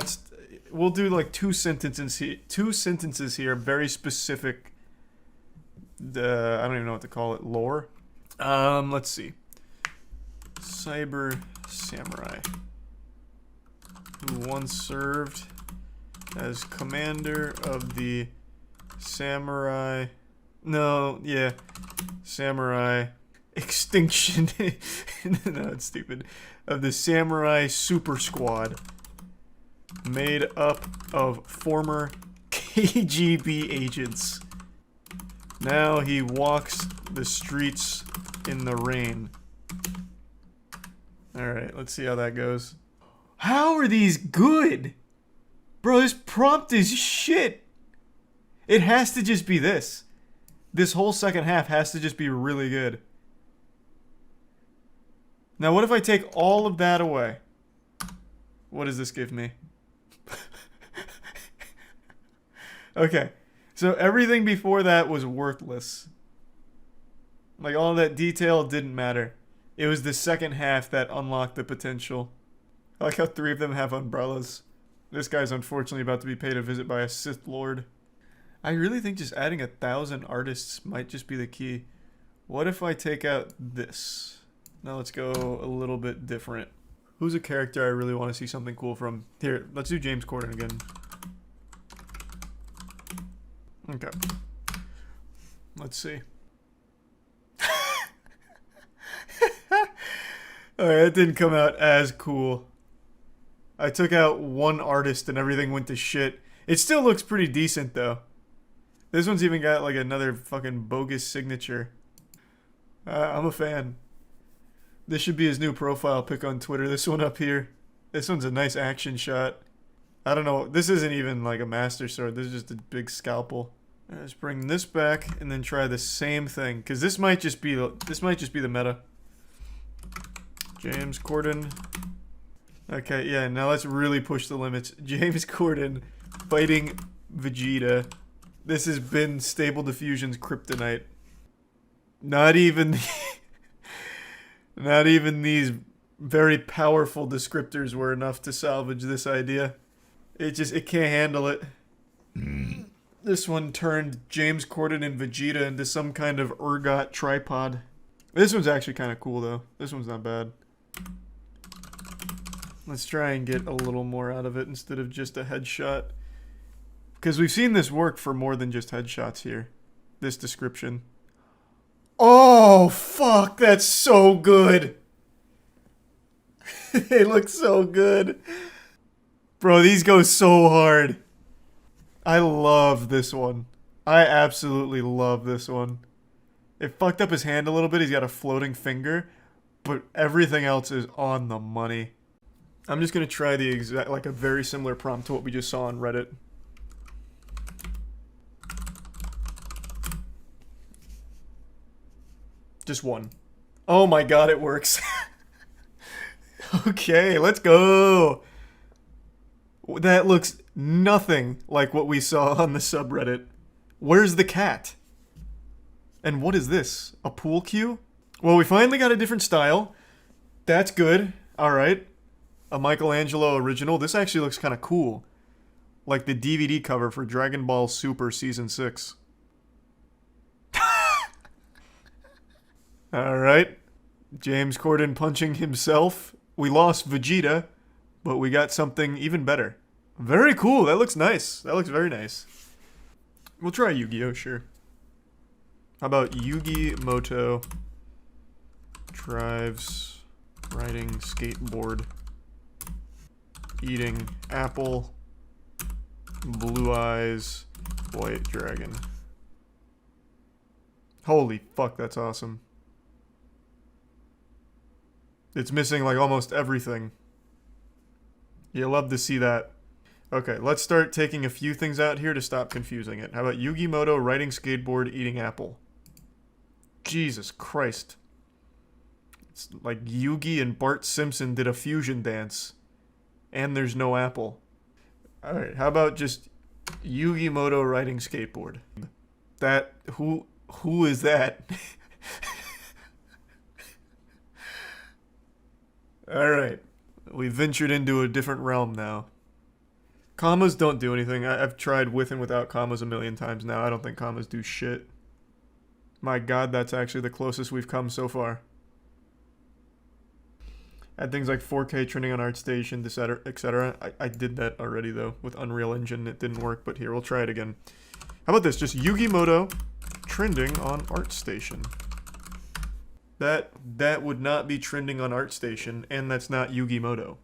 we'll do like 2 sentences here, very specific, I don't even know what to call it, lore. Let's see. Cyber Samurai, who once served as commander of the Samurai Extinction. No, it's stupid. Of the Samurai Super Squad, made up of former KGB agents. Now he walks the streets in the rain. Alright, let's see how that goes. How are these good? Bro, this prompt is shit. It has to just be this. This whole second half has to just be really good. Now, what if I take all of that away? What does this give me? Okay. So everything before that was worthless. Like, all that detail didn't matter. It was the second half that unlocked the potential. I like how 3 of them have umbrellas. This guy's unfortunately about to be paid a visit by a Sith Lord. I really think just adding 1,000 artists might just be the key. What if I take out this? Now let's go a little bit different. Who's a character I really want to see something cool from? Here, let's do James Corden again. Okay. Let's see. Alright, that didn't come out as cool. I took out one artist and everything went to shit. It still looks pretty decent though. This one's even got like another fucking bogus signature. I'm a fan. This should be his new profile pic on Twitter. This one up here. This one's a nice action shot. I don't know. This isn't even like a master sword. This is just a big scalpel. Let's bring this back and then try the same thing, because this might just be the meta. James Corden. Okay, yeah. Now let's really push the limits. James Corden fighting Vegeta. This has been Stable Diffusion's kryptonite. Not even these very powerful descriptors were enough to salvage this idea. It can't handle it. This one turned James Corden and Vegeta into some kind of ergot tripod. This one's actually kind of cool though. This one's not bad. Let's try and get a little more out of it instead of just a headshot. Because we've seen this work for more than just headshots here. This description. Oh, fuck, that's so good. They look so good. Bro, these go so hard. I love this one. I absolutely love this one. It fucked up his hand a little bit. He's got a floating finger. But everything else is on the money. I'm just going to try the exact, like a very similar prompt to what we just saw on Reddit. Just one. Oh my god, it works. Okay, let's go. That looks nothing like what we saw on the subreddit. Where's the cat? And what is this? A pool cue? Well, we finally got a different style. That's good. Alright. A Michelangelo original. This actually looks kind of cool. Like the DVD cover for Dragon Ball Super Season 6. Alright. James Corden punching himself. We lost Vegeta, but we got something even better. Very cool. That looks nice. That looks very nice. We'll try Yu-Gi-Oh, sure. How about Yugi Moto drives riding skateboard, eating apple, blue eyes, white dragon. Holy fuck, that's awesome. It's missing like almost everything. You love to see that. Okay, let's start taking a few things out here to stop confusing it. How about Yugi Moto riding skateboard, eating apple? Jesus Christ. It's like Yugi and Bart Simpson did a fusion dance. And there's no apple. Alright, how about just Yugi Moto riding skateboard? That, who is that? Alright, we ventured into a different realm now. Commas don't do anything. I've tried with and without commas a million times now. I don't think commas do shit. My god, that's actually the closest we've come so far. Add things like 4K trending on ArtStation, etc. I did that already though, with Unreal Engine. It didn't work, but here, we'll try it again. How about this? Just Yugi Moto trending on ArtStation. That would not be trending on ArtStation, and that's not Yugi Moto.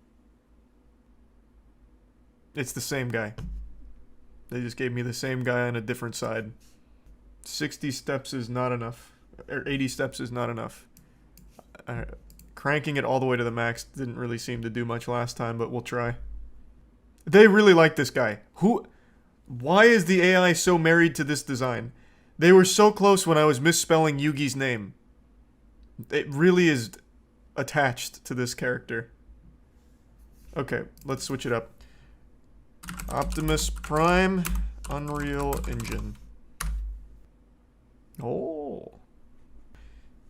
It's the same guy. They just gave me the same guy on a different side. 60 steps is not enough. Or 80 steps is not enough. Cranking it all the way to the max didn't really seem to do much last time, but we'll try. They really like this guy. Why is the AI so married to this design? They were so close when I was misspelling Yugi's name. It really is attached to this character. Okay, let's switch it up. Optimus Prime, Unreal Engine. Oh.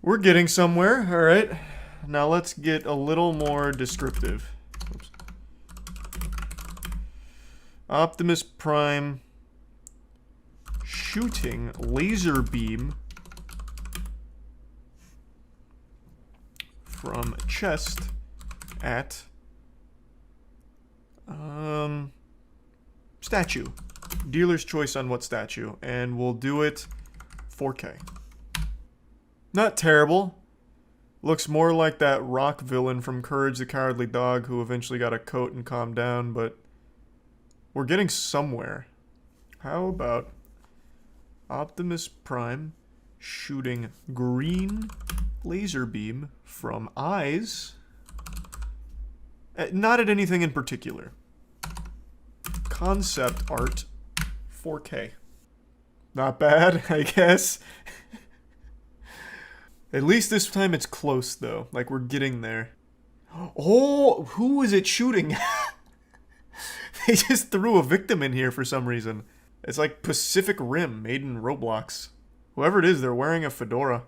We're getting somewhere, alright. Now let's get a little more descriptive. Oops. Optimus Prime shooting laser beam from chest at Statue. Dealer's choice on what statue. And we'll do it 4K. Not terrible. Looks more like that rock villain from Courage the Cowardly Dog who eventually got a coat and calmed down, but we're getting somewhere. How about Optimus Prime shooting green laser beam from eyes? Not at anything in particular. Concept art 4K. Not bad, I guess. At least this time it's close, though. Like, we're getting there. Oh, who is it shooting? They just threw a victim in here for some reason. It's like Pacific Rim, made in Roblox. Whoever it is, they're wearing a fedora.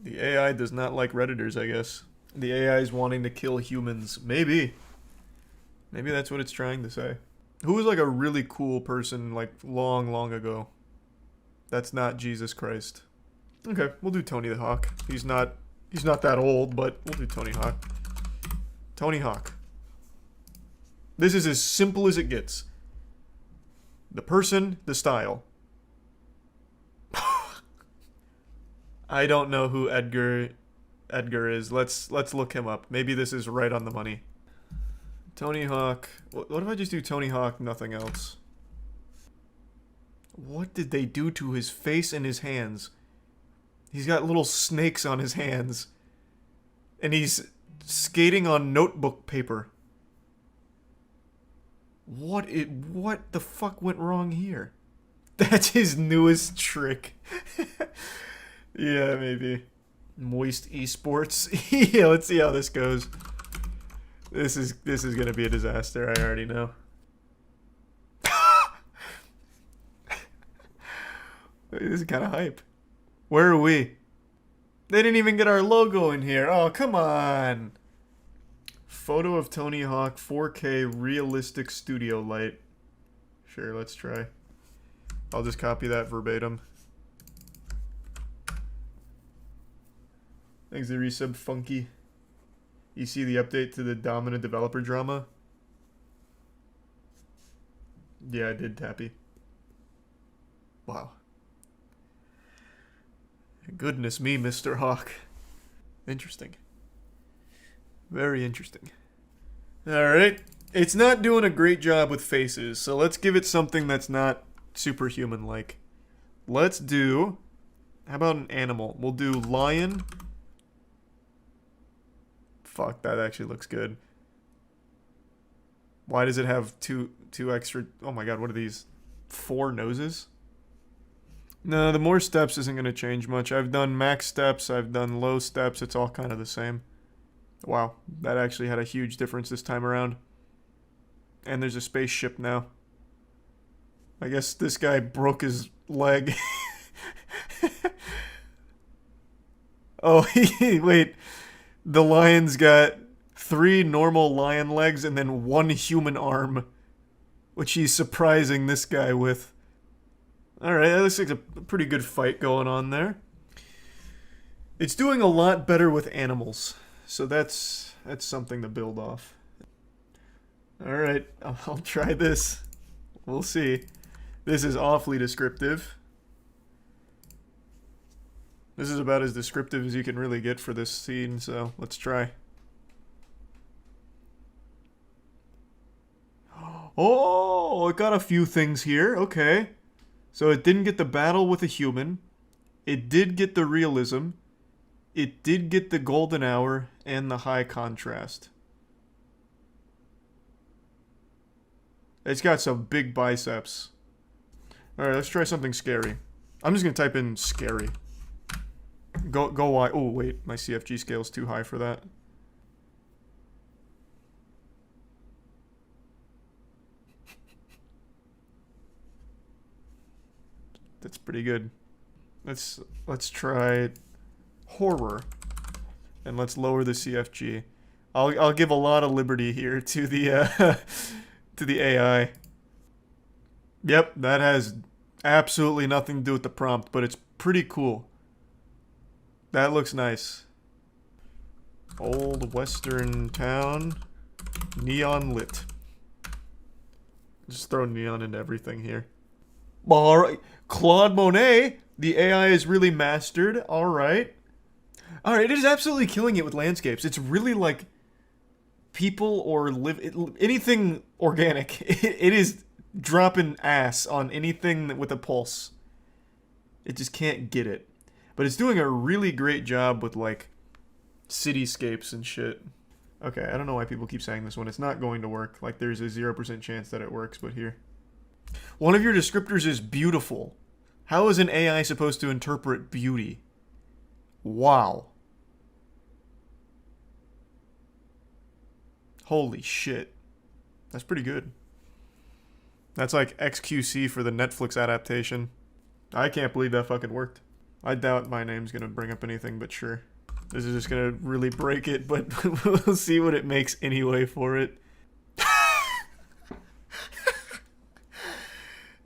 The AI does not like Redditors, I guess. The AI is wanting to kill humans. Maybe. Maybe that's what it's trying to say. Who was like a really cool person, like, long, long ago? That's not Jesus Christ. Okay, we'll do Tony the Hawk. He's not that old, but we'll do Tony Hawk. Tony Hawk. This is as simple as it gets. The person, the style. I don't know who Edgar is. Let's look him up. Maybe this is right on the money. Tony Hawk. What if I just do Tony Hawk, nothing else? What did they do to his face and his hands? He's got little snakes on his hands. And he's skating on notebook paper. What the fuck went wrong here? That's his newest trick. Yeah, maybe. Moist esports. Yeah, let's see how this goes. This is gonna be a disaster, I already know. This is kind of hype. Where are we? They didn't even get our logo in here. Oh, come on. Photo of Tony Hawk 4K realistic studio light. Sure, let's try. I'll just copy that verbatim. Thanks to resub Funky. You see the update to the dominant developer drama? Yeah, I did, Tappy. Wow. Goodness me, Mr. Hawk. Interesting. Very interesting. Alright. It's not doing a great job with faces, so let's give it something that's not superhuman-like. Let's do... How about an animal? We'll do lion. Fuck, that actually looks good. Why does it have two extra... Oh my god, what are these? 4 noses? No, the more steps isn't going to change much. I've done max steps, I've done low steps, it's all kind of the same. Wow, that actually had a huge difference this time around. And there's a spaceship now. I guess this guy broke his leg. Oh, wait. The lion's got 3 normal lion legs and then 1 human arm. Which he's surprising this guy with. Alright, that looks like a pretty good fight going on there. It's doing a lot better with animals. So that's something to build off. Alright, I'll try this. We'll see. This is awfully descriptive. This is about as descriptive as you can really get for this scene, so let's try. Oh, it got a few things here. Okay. So it didn't get the battle with a human. It did get the realism. It did get the golden hour and the high contrast. It's got some big biceps. Alright, let's try something scary. I'm just gonna type in scary. Go wide. Oh, wait. My CFG scale's too high for that. That's pretty good. Let's try horror. And let's lower the CFG. I'll give a lot of liberty here to the to the AI. Yep, that has absolutely nothing to do with the prompt, but it's pretty cool. That looks nice. Old western town, neon lit. Just throw neon into everything here. Alright. Claude Monet. The AI is really mastered. Alright. Alright, it is absolutely killing it with landscapes. It's really like people or anything organic. It is dropping ass on anything with a pulse. It just can't get it. But it's doing a really great job with like cityscapes and shit. Okay, I don't know why people keep saying this one. It's not going to work. Like, there's a 0% chance that it works, but here. One of your descriptors is beautiful. How is an AI supposed to interpret beauty? Wow. Holy shit. That's pretty good. That's like XQC for the Netflix adaptation. I can't believe that fucking worked. I doubt my name's gonna bring up anything, but sure. This is just gonna really break it, but we'll see what it makes anyway for it.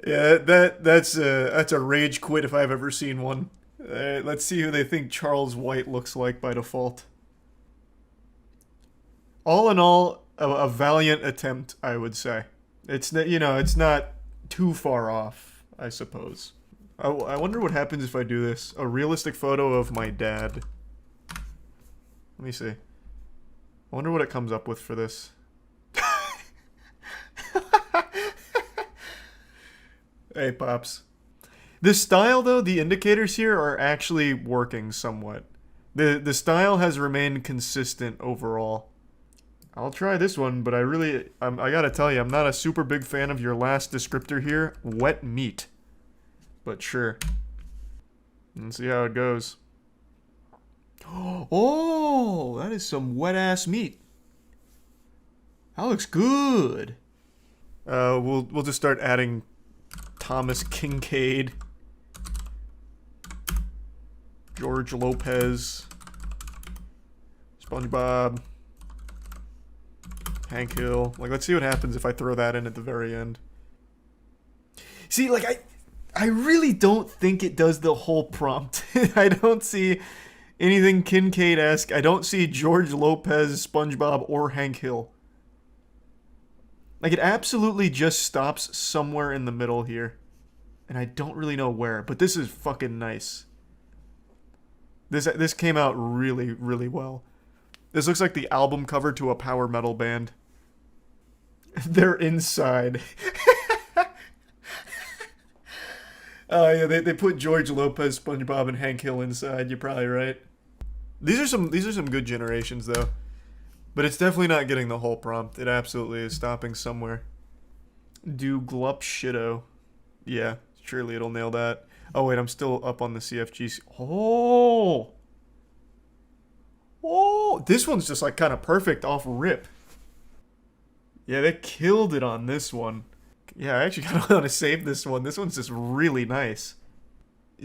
Yeah, that's a rage quit if I've ever seen one. Let's see who they think Charles White looks like by default. All in all, a valiant attempt, I would say. It's not too far off, I suppose. I wonder what happens if I do this. A realistic photo of my dad. Let me see. I wonder what it comes up with for this. Hey, Pops. The style, though, the indicators here are actually working somewhat. The style has remained consistent overall. I'll try this one, but I gotta tell you, I'm not a super big fan of your last descriptor here, wet meat. But sure. Let's see how it goes. Oh, that is some wet-ass meat. That looks good. We'll just start adding Thomas Kincaid, George Lopez, SpongeBob, Hank Hill. Like, let's see what happens if I throw that in at the very end. See, like, I really don't think it does the whole prompt. I don't see anything Kincaid-esque. I don't see George Lopez, SpongeBob, or Hank Hill. Like, it absolutely just stops somewhere in the middle here. And I don't really know where, but this is fucking nice. This came out really, really well. This looks like the album cover to a power metal band. They're inside. Oh, yeah, they put George Lopez, SpongeBob, and Hank Hill inside. You're probably right. These are some good generations, though. But it's definitely not getting the whole prompt. It absolutely is stopping somewhere. Do glup shitto. Yeah, surely it'll nail that. Oh, wait, I'm still up on the CFG. Oh! Oh! This one's just, like, kind of perfect off rip. Yeah, they killed it on this one. Yeah, I actually kind of want to save this one. This one's just really nice.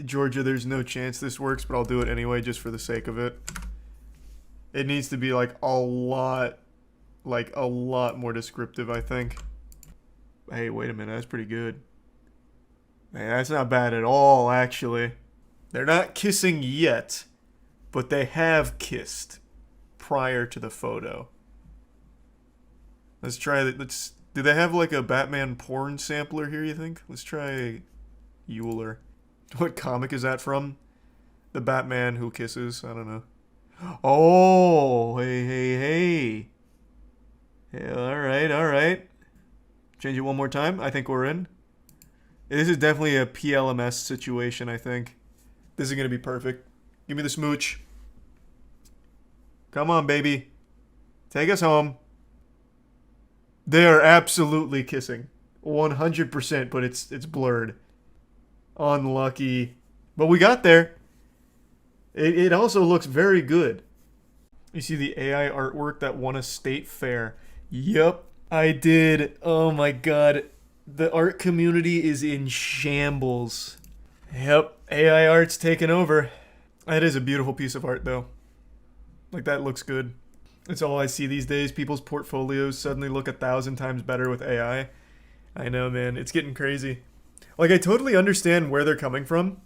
Georgia, there's no chance this works, but I'll do it anyway just for the sake of it. It needs to be like a lot more descriptive, I think. Hey, wait a minute, that's pretty good. Man, that's not bad at all, actually. They're not kissing yet, but they have kissed prior to the photo. Let's try that. Do they have like a Batman porn sampler here, you think? Let's try Euler. What comic is that from? The Batman who kisses? I don't know. Oh, hey. Yeah, alright. Change it one more time. I think we're in. This is definitely a PLMS situation, I think. This is going to be perfect. Give me the smooch. Come on, baby. Take us home. They are absolutely kissing. 100%, but it's blurred. Unlucky. But we got there. It also looks very good. You see the AI artwork that won a state fair. Yep, I did. Oh my god. The art community is in shambles. Yep, AI art's taken over. That is a beautiful piece of art, though. Like, that looks good. That's all I see these days. People's portfolios suddenly look 1,000 times better with AI. I know, man. It's getting crazy. Like, I totally understand where they're coming from.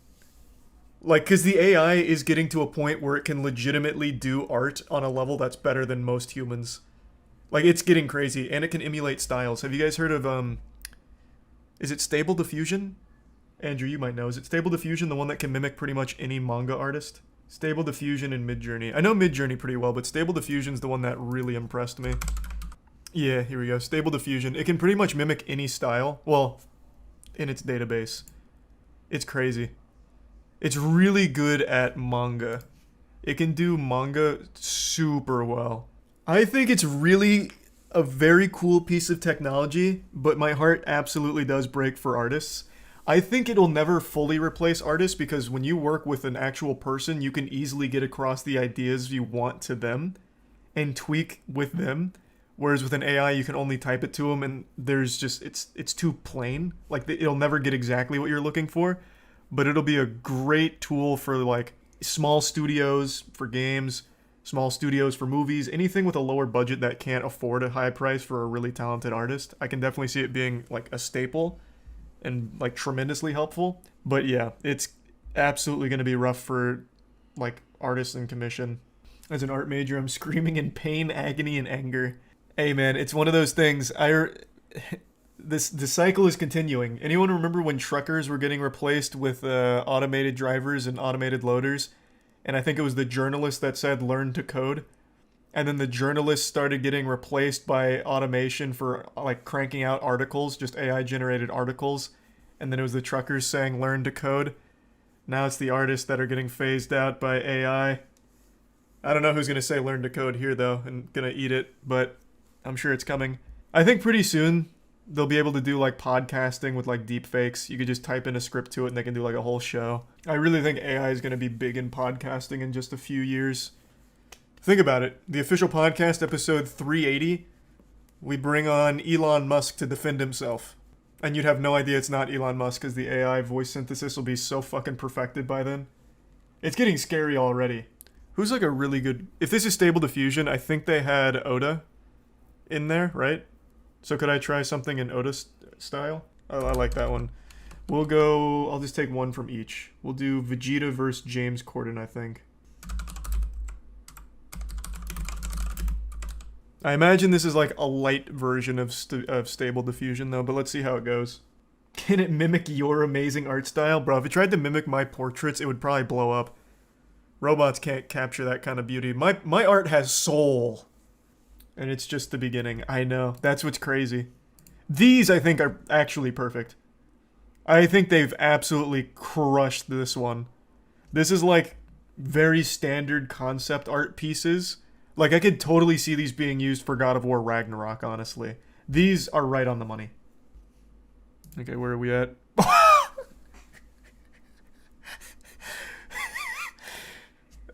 Like, because the AI is getting to a point where it can legitimately do art on a level that's better than most humans. Like, it's getting crazy, and it can emulate styles. Have you guys heard of, Is it Stable Diffusion? Andrew, you might know. Is it Stable Diffusion, the one that can mimic pretty much any manga artist? Stable Diffusion and Midjourney. I know Midjourney pretty well, but Stable Diffusion's the one that really impressed me. Yeah, here we go. Stable Diffusion. It can pretty much mimic any style. Well, in its database. It's crazy. It's really good at manga. It can do manga super well. I think it's really a very cool piece of technology, but my heart absolutely does break for artists. I think it'll never fully replace artists because when you work with an actual person, you can easily get across the ideas you want to them and tweak with them. Whereas with an AI, you can only type it to them, and there's just it's too plain. Like it'll never get exactly what you're looking for, but it'll be a great tool for like small studios for games, small studios for movies, anything with a lower budget that can't afford a high price for a really talented artist. I can definitely see it being like a staple and like tremendously helpful. But yeah, it's absolutely going to be rough for like artists in commission. As an art major, I'm screaming in pain, agony, and anger. Hey man, it's one of those things. The cycle is continuing. Anyone remember when truckers were getting replaced with automated drivers and automated loaders? And I think it was the journalist that said learn to code. And then the journalists started getting replaced by automation for like cranking out articles, just AI generated articles. And then it was the truckers saying learn to code. Now it's the artists that are getting phased out by AI. I don't know who's going to say learn to code here though and going to eat it, but I'm sure it's coming. I think pretty soon they'll be able to do like podcasting with like deep fakes. You could just type in a script to it and they can do like a whole show. I really think AI is going to be big in podcasting in just a few years. Think about it. The official podcast, episode 380, we bring on Elon Musk to defend himself. And you'd have no idea it's not Elon Musk because the AI voice synthesis will be so fucking perfected by then. It's getting scary already. Who's like a really good... If this is Stable Diffusion, I think they had Oda in there, right? So could I try something in Oda style? Oh, I like that one. We'll go... I'll just take one from each. We'll do Vegeta versus James Corden, I think. I imagine this is like a light version of Stable Diffusion though, but let's see how it goes. Can it mimic your amazing art style? Bro, if it tried to mimic my portraits, it would probably blow up. Robots can't capture that kind of beauty. My art has soul. And it's just the beginning. I know. That's what's crazy. These, I think, are actually perfect. I think they've absolutely crushed this one. This is like very standard concept art pieces. Like, I could totally see these being used for God of War Ragnarok, honestly. These are right on the money. Okay, where are we at?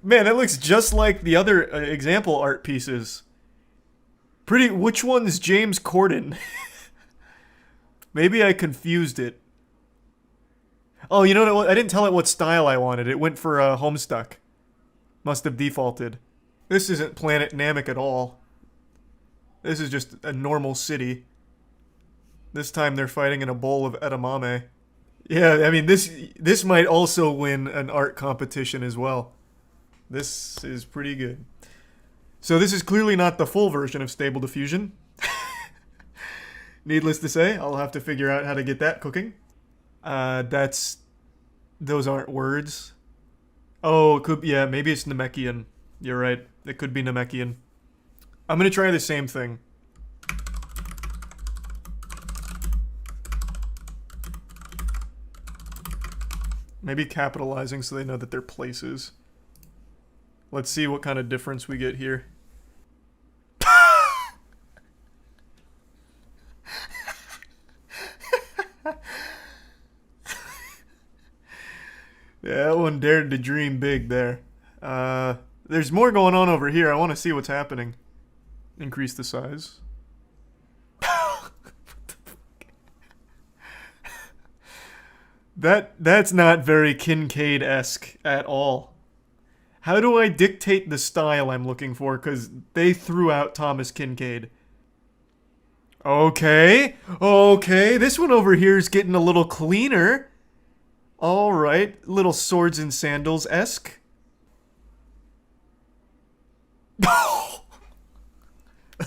Man, that looks just like the other example art pieces. Which one's James Corden? Maybe I confused it. Oh, you know what? I didn't tell it what style I wanted. It went for Homestuck. Must have defaulted. This isn't Planet Namek at all. This is just a normal city. This time they're fighting in a bowl of edamame. Yeah, I mean, this might also win an art competition as well. This is pretty good. So this is clearly not the full version of Stable Diffusion. Needless to say, I'll have to figure out how to get that cooking. Those aren't words. Oh, it could, yeah, maybe it's Namekian. You're right. It could be Namekian. I'm gonna try the same thing. Maybe capitalizing so they know that they're places. Let's see what kind of difference we get here. Yeah, that one dared to dream big there. There's more going on over here. I want to see what's happening. Increase the size. That's not very Kincaid-esque at all. How do I dictate the style I'm looking for? Because they threw out Thomas Kincaid. Okay. This one over here is getting a little cleaner. Alright. Little swords and sandals-esque.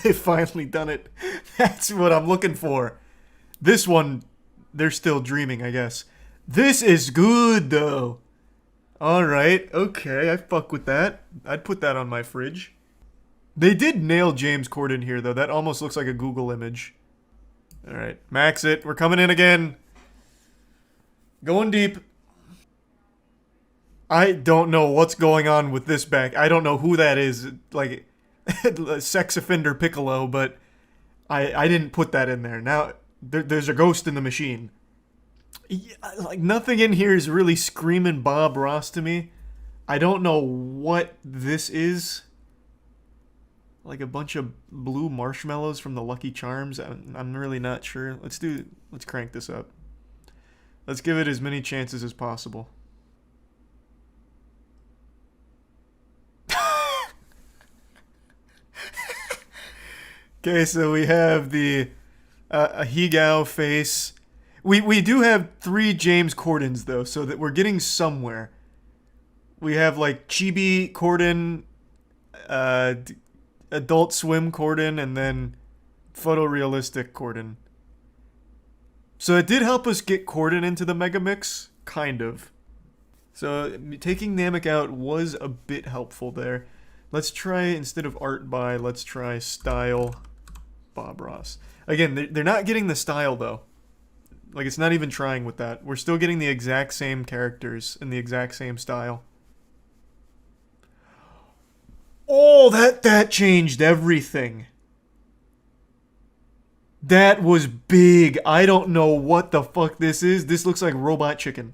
They've finally done it. That's what I'm looking for. This one they're still dreaming, I guess. This is good, though. Alright, okay, I fuck with that. I'd put that on my fridge. They did nail James Corden here, though. That almost looks like a Google image. Alright, max it. We're coming in again. Going deep. I don't know what's going on with this back. I don't know who that is. Like, sex offender Piccolo, but I didn't put that in there. Now, there's a ghost in the machine. Yeah, like, nothing in here is really screaming Bob Ross to me. I don't know what this is. Like a bunch of blue marshmallows from the Lucky Charms. I'm really not sure. Let's crank this up. Let's give it as many chances as possible. Okay, so we have the a Higao face. We do have 3 James Cordens, though, so that we're getting somewhere. We have, like, Chibi Corden, Adult Swim Corden, and then Photorealistic Corden. So it did help us get Corden into the Mega Mix, kind of. So taking Namek out was a bit helpful there. Let's try, instead of art by, let's try style Bob Ross. Again, they're not getting the style, though. Like, it's not even trying with that. We're still getting the exact same characters in the exact same style. Oh, that changed everything. That was big. I don't know what the fuck this is. This looks like Robot Chicken.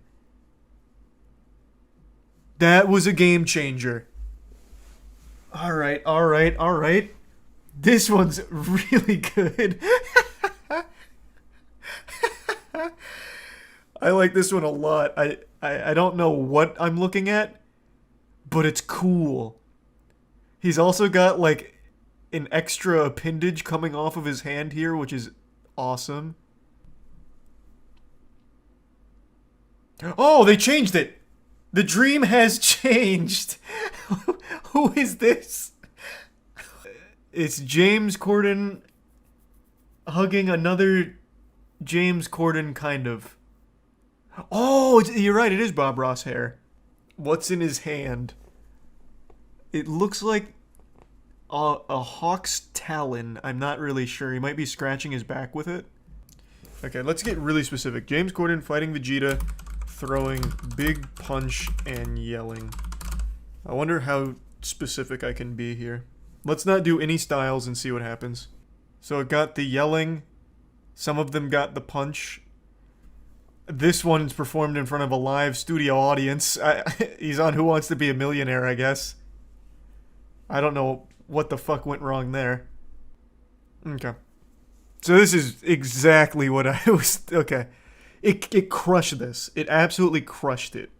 That was a game changer. Alright, alright, alright. This one's really good. I like this one a lot. I don't know what I'm looking at, but it's cool. He's also got, like, an extra appendage coming off of his hand here, which is awesome. Oh, they changed it! The dream has changed! Who is this? It's James Corden hugging another James Corden, kind of. Oh, you're right, it is Bob Ross hair. What's in his hand? It looks like a hawk's talon. I'm not really sure. He might be scratching his back with it. Okay, let's get really specific. James Corden fighting Vegeta, throwing big punch and yelling. I wonder how specific I can be here. Let's not do any styles and see what happens. So it got the yelling. Some of them got the punch. This one's performed in front of a live studio audience. He's on Who Wants to Be a Millionaire, I guess. I don't know what the fuck went wrong there. Okay. So this is exactly what I was... Okay. It crushed this. It absolutely crushed it.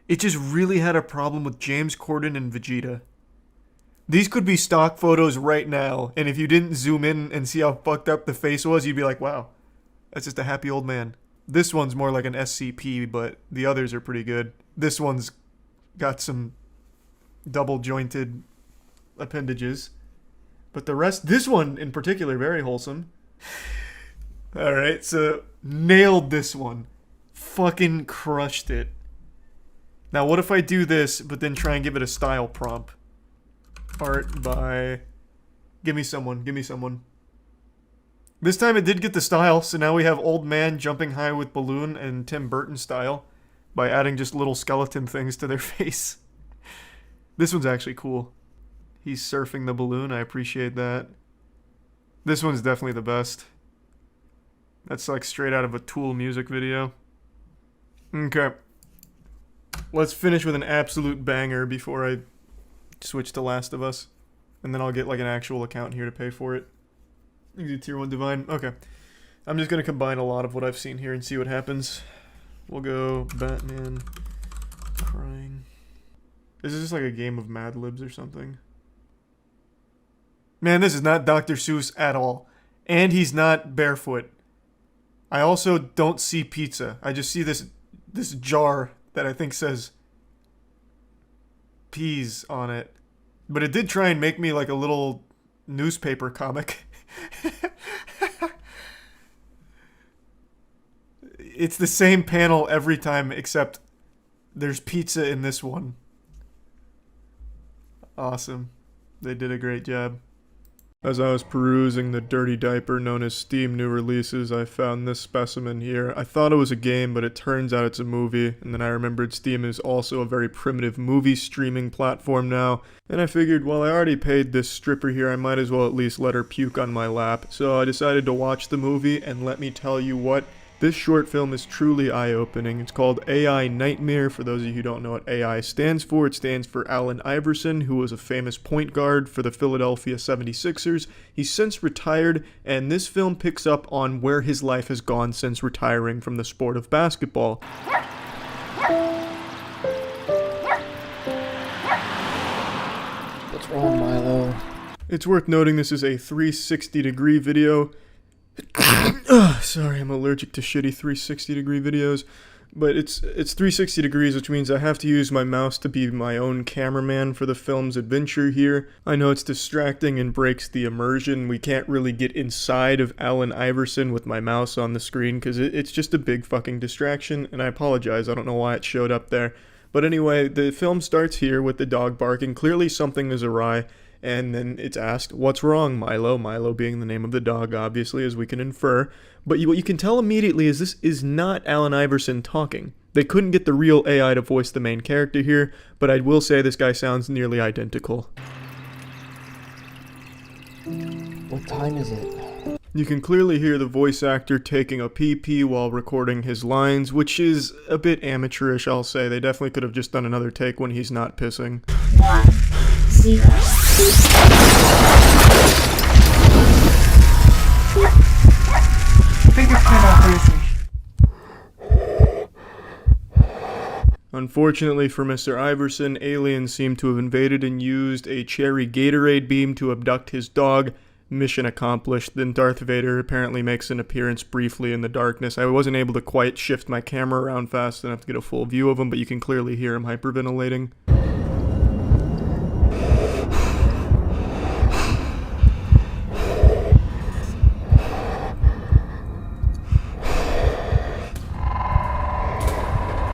It just really had a problem with James Corden and Vegeta. These could be stock photos right now, and if you didn't zoom in and see how fucked up the face was, you'd be like, wow, that's just a happy old man. This one's more like an SCP, but the others are pretty good. This one's got some double jointed appendages. But the rest, this one in particular, very wholesome. Alright, so nailed this one. Fucking crushed it. Now what if I do this, but then try and give it a style prompt? Art by... Give me someone, give me someone. This time it did get the style, so now we have Old Man Jumping High with Balloon and Tim Burton style by adding just little skeleton things to their face. This one's actually cool. He's surfing the balloon, I appreciate that. This one's definitely the best. That's like straight out of a Tool music video. Okay. Let's finish with an absolute banger before I switch to Last of Us. And then I'll get like an actual account here to pay for it. You do Tier 1 Divine. Okay. I'm just going to combine a lot of what I've seen here and see what happens. We'll go Batman crying. This is just like a game of Mad Libs or something. Man, this is not Dr. Seuss at all. And he's not barefoot. I also don't see pizza. I just see this jar that I think says peas on it. But it did try and make me like a little newspaper comic. It's the same panel every time, except there's pizza in this one. Awesome. They did a great job. As I was perusing the dirty diaper known as Steam new releases, I found this specimen here. I thought it was a game, but it turns out it's a movie, and then I remembered Steam is also a very primitive movie streaming platform now, and I figured, well, I already paid this stripper here, I might as well at least let her puke on my lap. So I decided to watch the movie, and let me tell you what, this short film is truly eye-opening. It's called AI Nightmare. For those of you who don't know what AI stands for, it stands for Allen Iverson, who was a famous point guard for the Philadelphia 76ers. He's since retired, and this film picks up on where his life has gone since retiring from the sport of basketball. What's wrong, Milo? It's worth noting this is a 360-degree video. Sorry, I'm allergic to shitty 360-degree videos. But it's 360 degrees, which means I have to use my mouse to be my own cameraman for the film's adventure here. I know it's distracting and breaks the immersion. We can't really get inside of Allen Iverson with my mouse on the screen because it's just a big fucking distraction, and I apologize, I don't know why it showed up there. But anyway, the film starts here with the dog barking. Clearly something is awry. And then it's asked, what's wrong, Milo? Milo being the name of the dog, obviously, as we can infer. But what you can tell immediately is this is not Allen Iverson talking. They couldn't get the real AI to voice the main character here, but I will say this guy sounds nearly identical. What time is it? You can clearly hear the voice actor taking a pee-pee while recording his lines, which is a bit amateurish, I'll say. They definitely could have just done another take when he's not pissing. 0. Fingerprint authorization. Unfortunately for Mr. Iverson, aliens seem to have invaded and used a cherry Gatorade beam to abduct his dog. Mission accomplished. Then Darth Vader apparently makes an appearance briefly in the darkness. I wasn't able to quite shift my camera around fast enough to get a full view of him, but you can clearly hear him hyperventilating.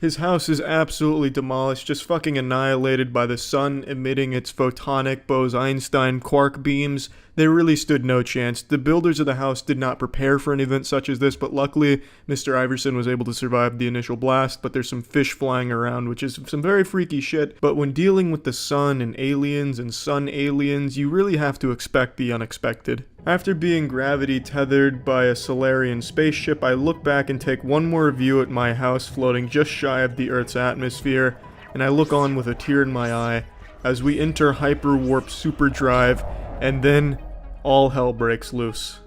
His house is absolutely demolished, just fucking annihilated by the sun emitting its photonic Bose-Einstein quark beams. They really stood no chance. The builders of the house did not prepare for an event such as this, but luckily, Mr. Iverson was able to survive the initial blast, but there's some fish flying around, which is some very freaky shit. But when dealing with the sun and sun aliens, you really have to expect the unexpected. After being gravity tethered by a Solarian spaceship, I look back and take one more view at my house floating just shy of the Earth's atmosphere, and I look on with a tear in my eye as we enter hyperwarp superdrive, and then all hell breaks loose.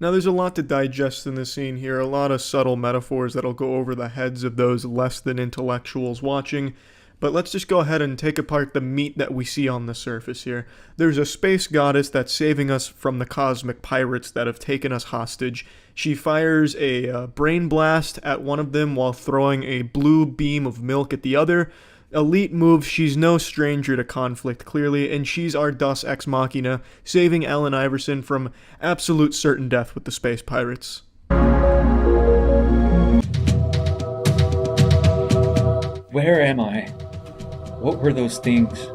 Now there's a lot to digest in this scene here, a lot of subtle metaphors that'll go over the heads of those less than intellectuals watching, but let's just go ahead and take apart the meat that we see on the surface here. There's a space goddess that's saving us from the cosmic pirates that have taken us hostage. She fires a brain blast at one of them while throwing a blue beam of milk at the other. Elite move, she's no stranger to conflict, clearly, and she's our Deus Ex Machina, saving Allen Iverson from absolute certain death with the space pirates. Where am I? What were those things?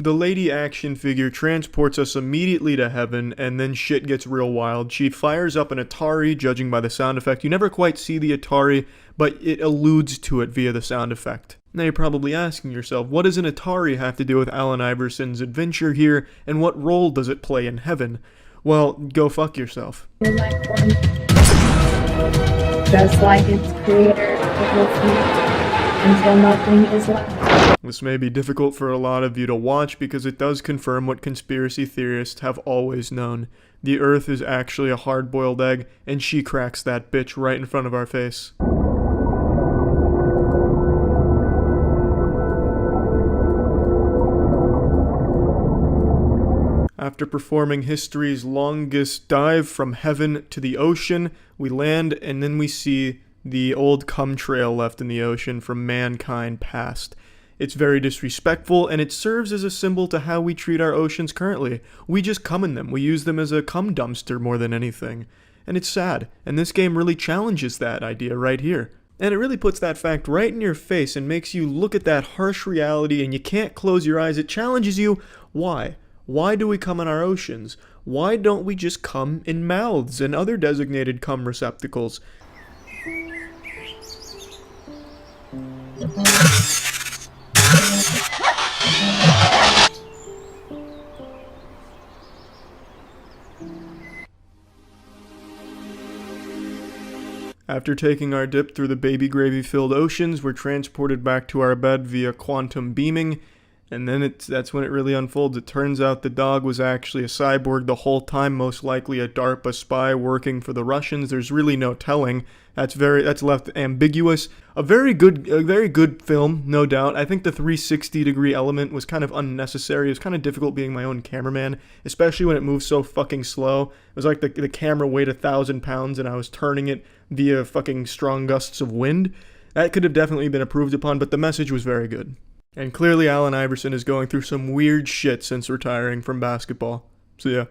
The lady action figure transports us immediately to heaven, and then shit gets real wild. She fires up an Atari, judging by the sound effect. You never quite see the Atari, but it alludes to it via the sound effect. Now you're probably asking yourself, what does an Atari have to do with Allen Iverson's adventure here, and what role does it play in heaven? Well, go fuck yourself. Your life form, just like its creator, it will feed until nothing is left. This may be difficult for a lot of you to watch because it does confirm what conspiracy theorists have always known. The Earth is actually a hard-boiled egg, and she cracks that bitch right in front of our face. After performing history's longest dive from heaven to the ocean, we land and then we see the old cum trail left in the ocean from mankind past. It's very disrespectful, and it serves as a symbol to how we treat our oceans currently. We just cum in them. We use them as a cum dumpster more than anything. And it's sad, and this game really challenges that idea right here. And it really puts that fact right in your face and makes you look at that harsh reality, and you can't close your eyes. It challenges you. Why? Why do we cum in our oceans? Why don't we just cum in mouths and other designated cum receptacles? After taking our dip through the baby gravy-filled oceans, we're transported back to our bed via quantum beaming, and then that's when it really unfolds. It turns out the dog was actually a cyborg the whole time, most likely a DARPA spy working for the Russians. There's really no telling. That's left ambiguous. A very good film, no doubt. I think the 360-degree element was kind of unnecessary. It was kind of difficult being my own cameraman, especially when it moves so fucking slow. It was like the camera weighed 1,000 pounds and I was turning it via fucking strong gusts of wind. That could have definitely been improved upon, but the message was very good. And clearly Allen Iverson is going through some weird shit since retiring from basketball. See ya.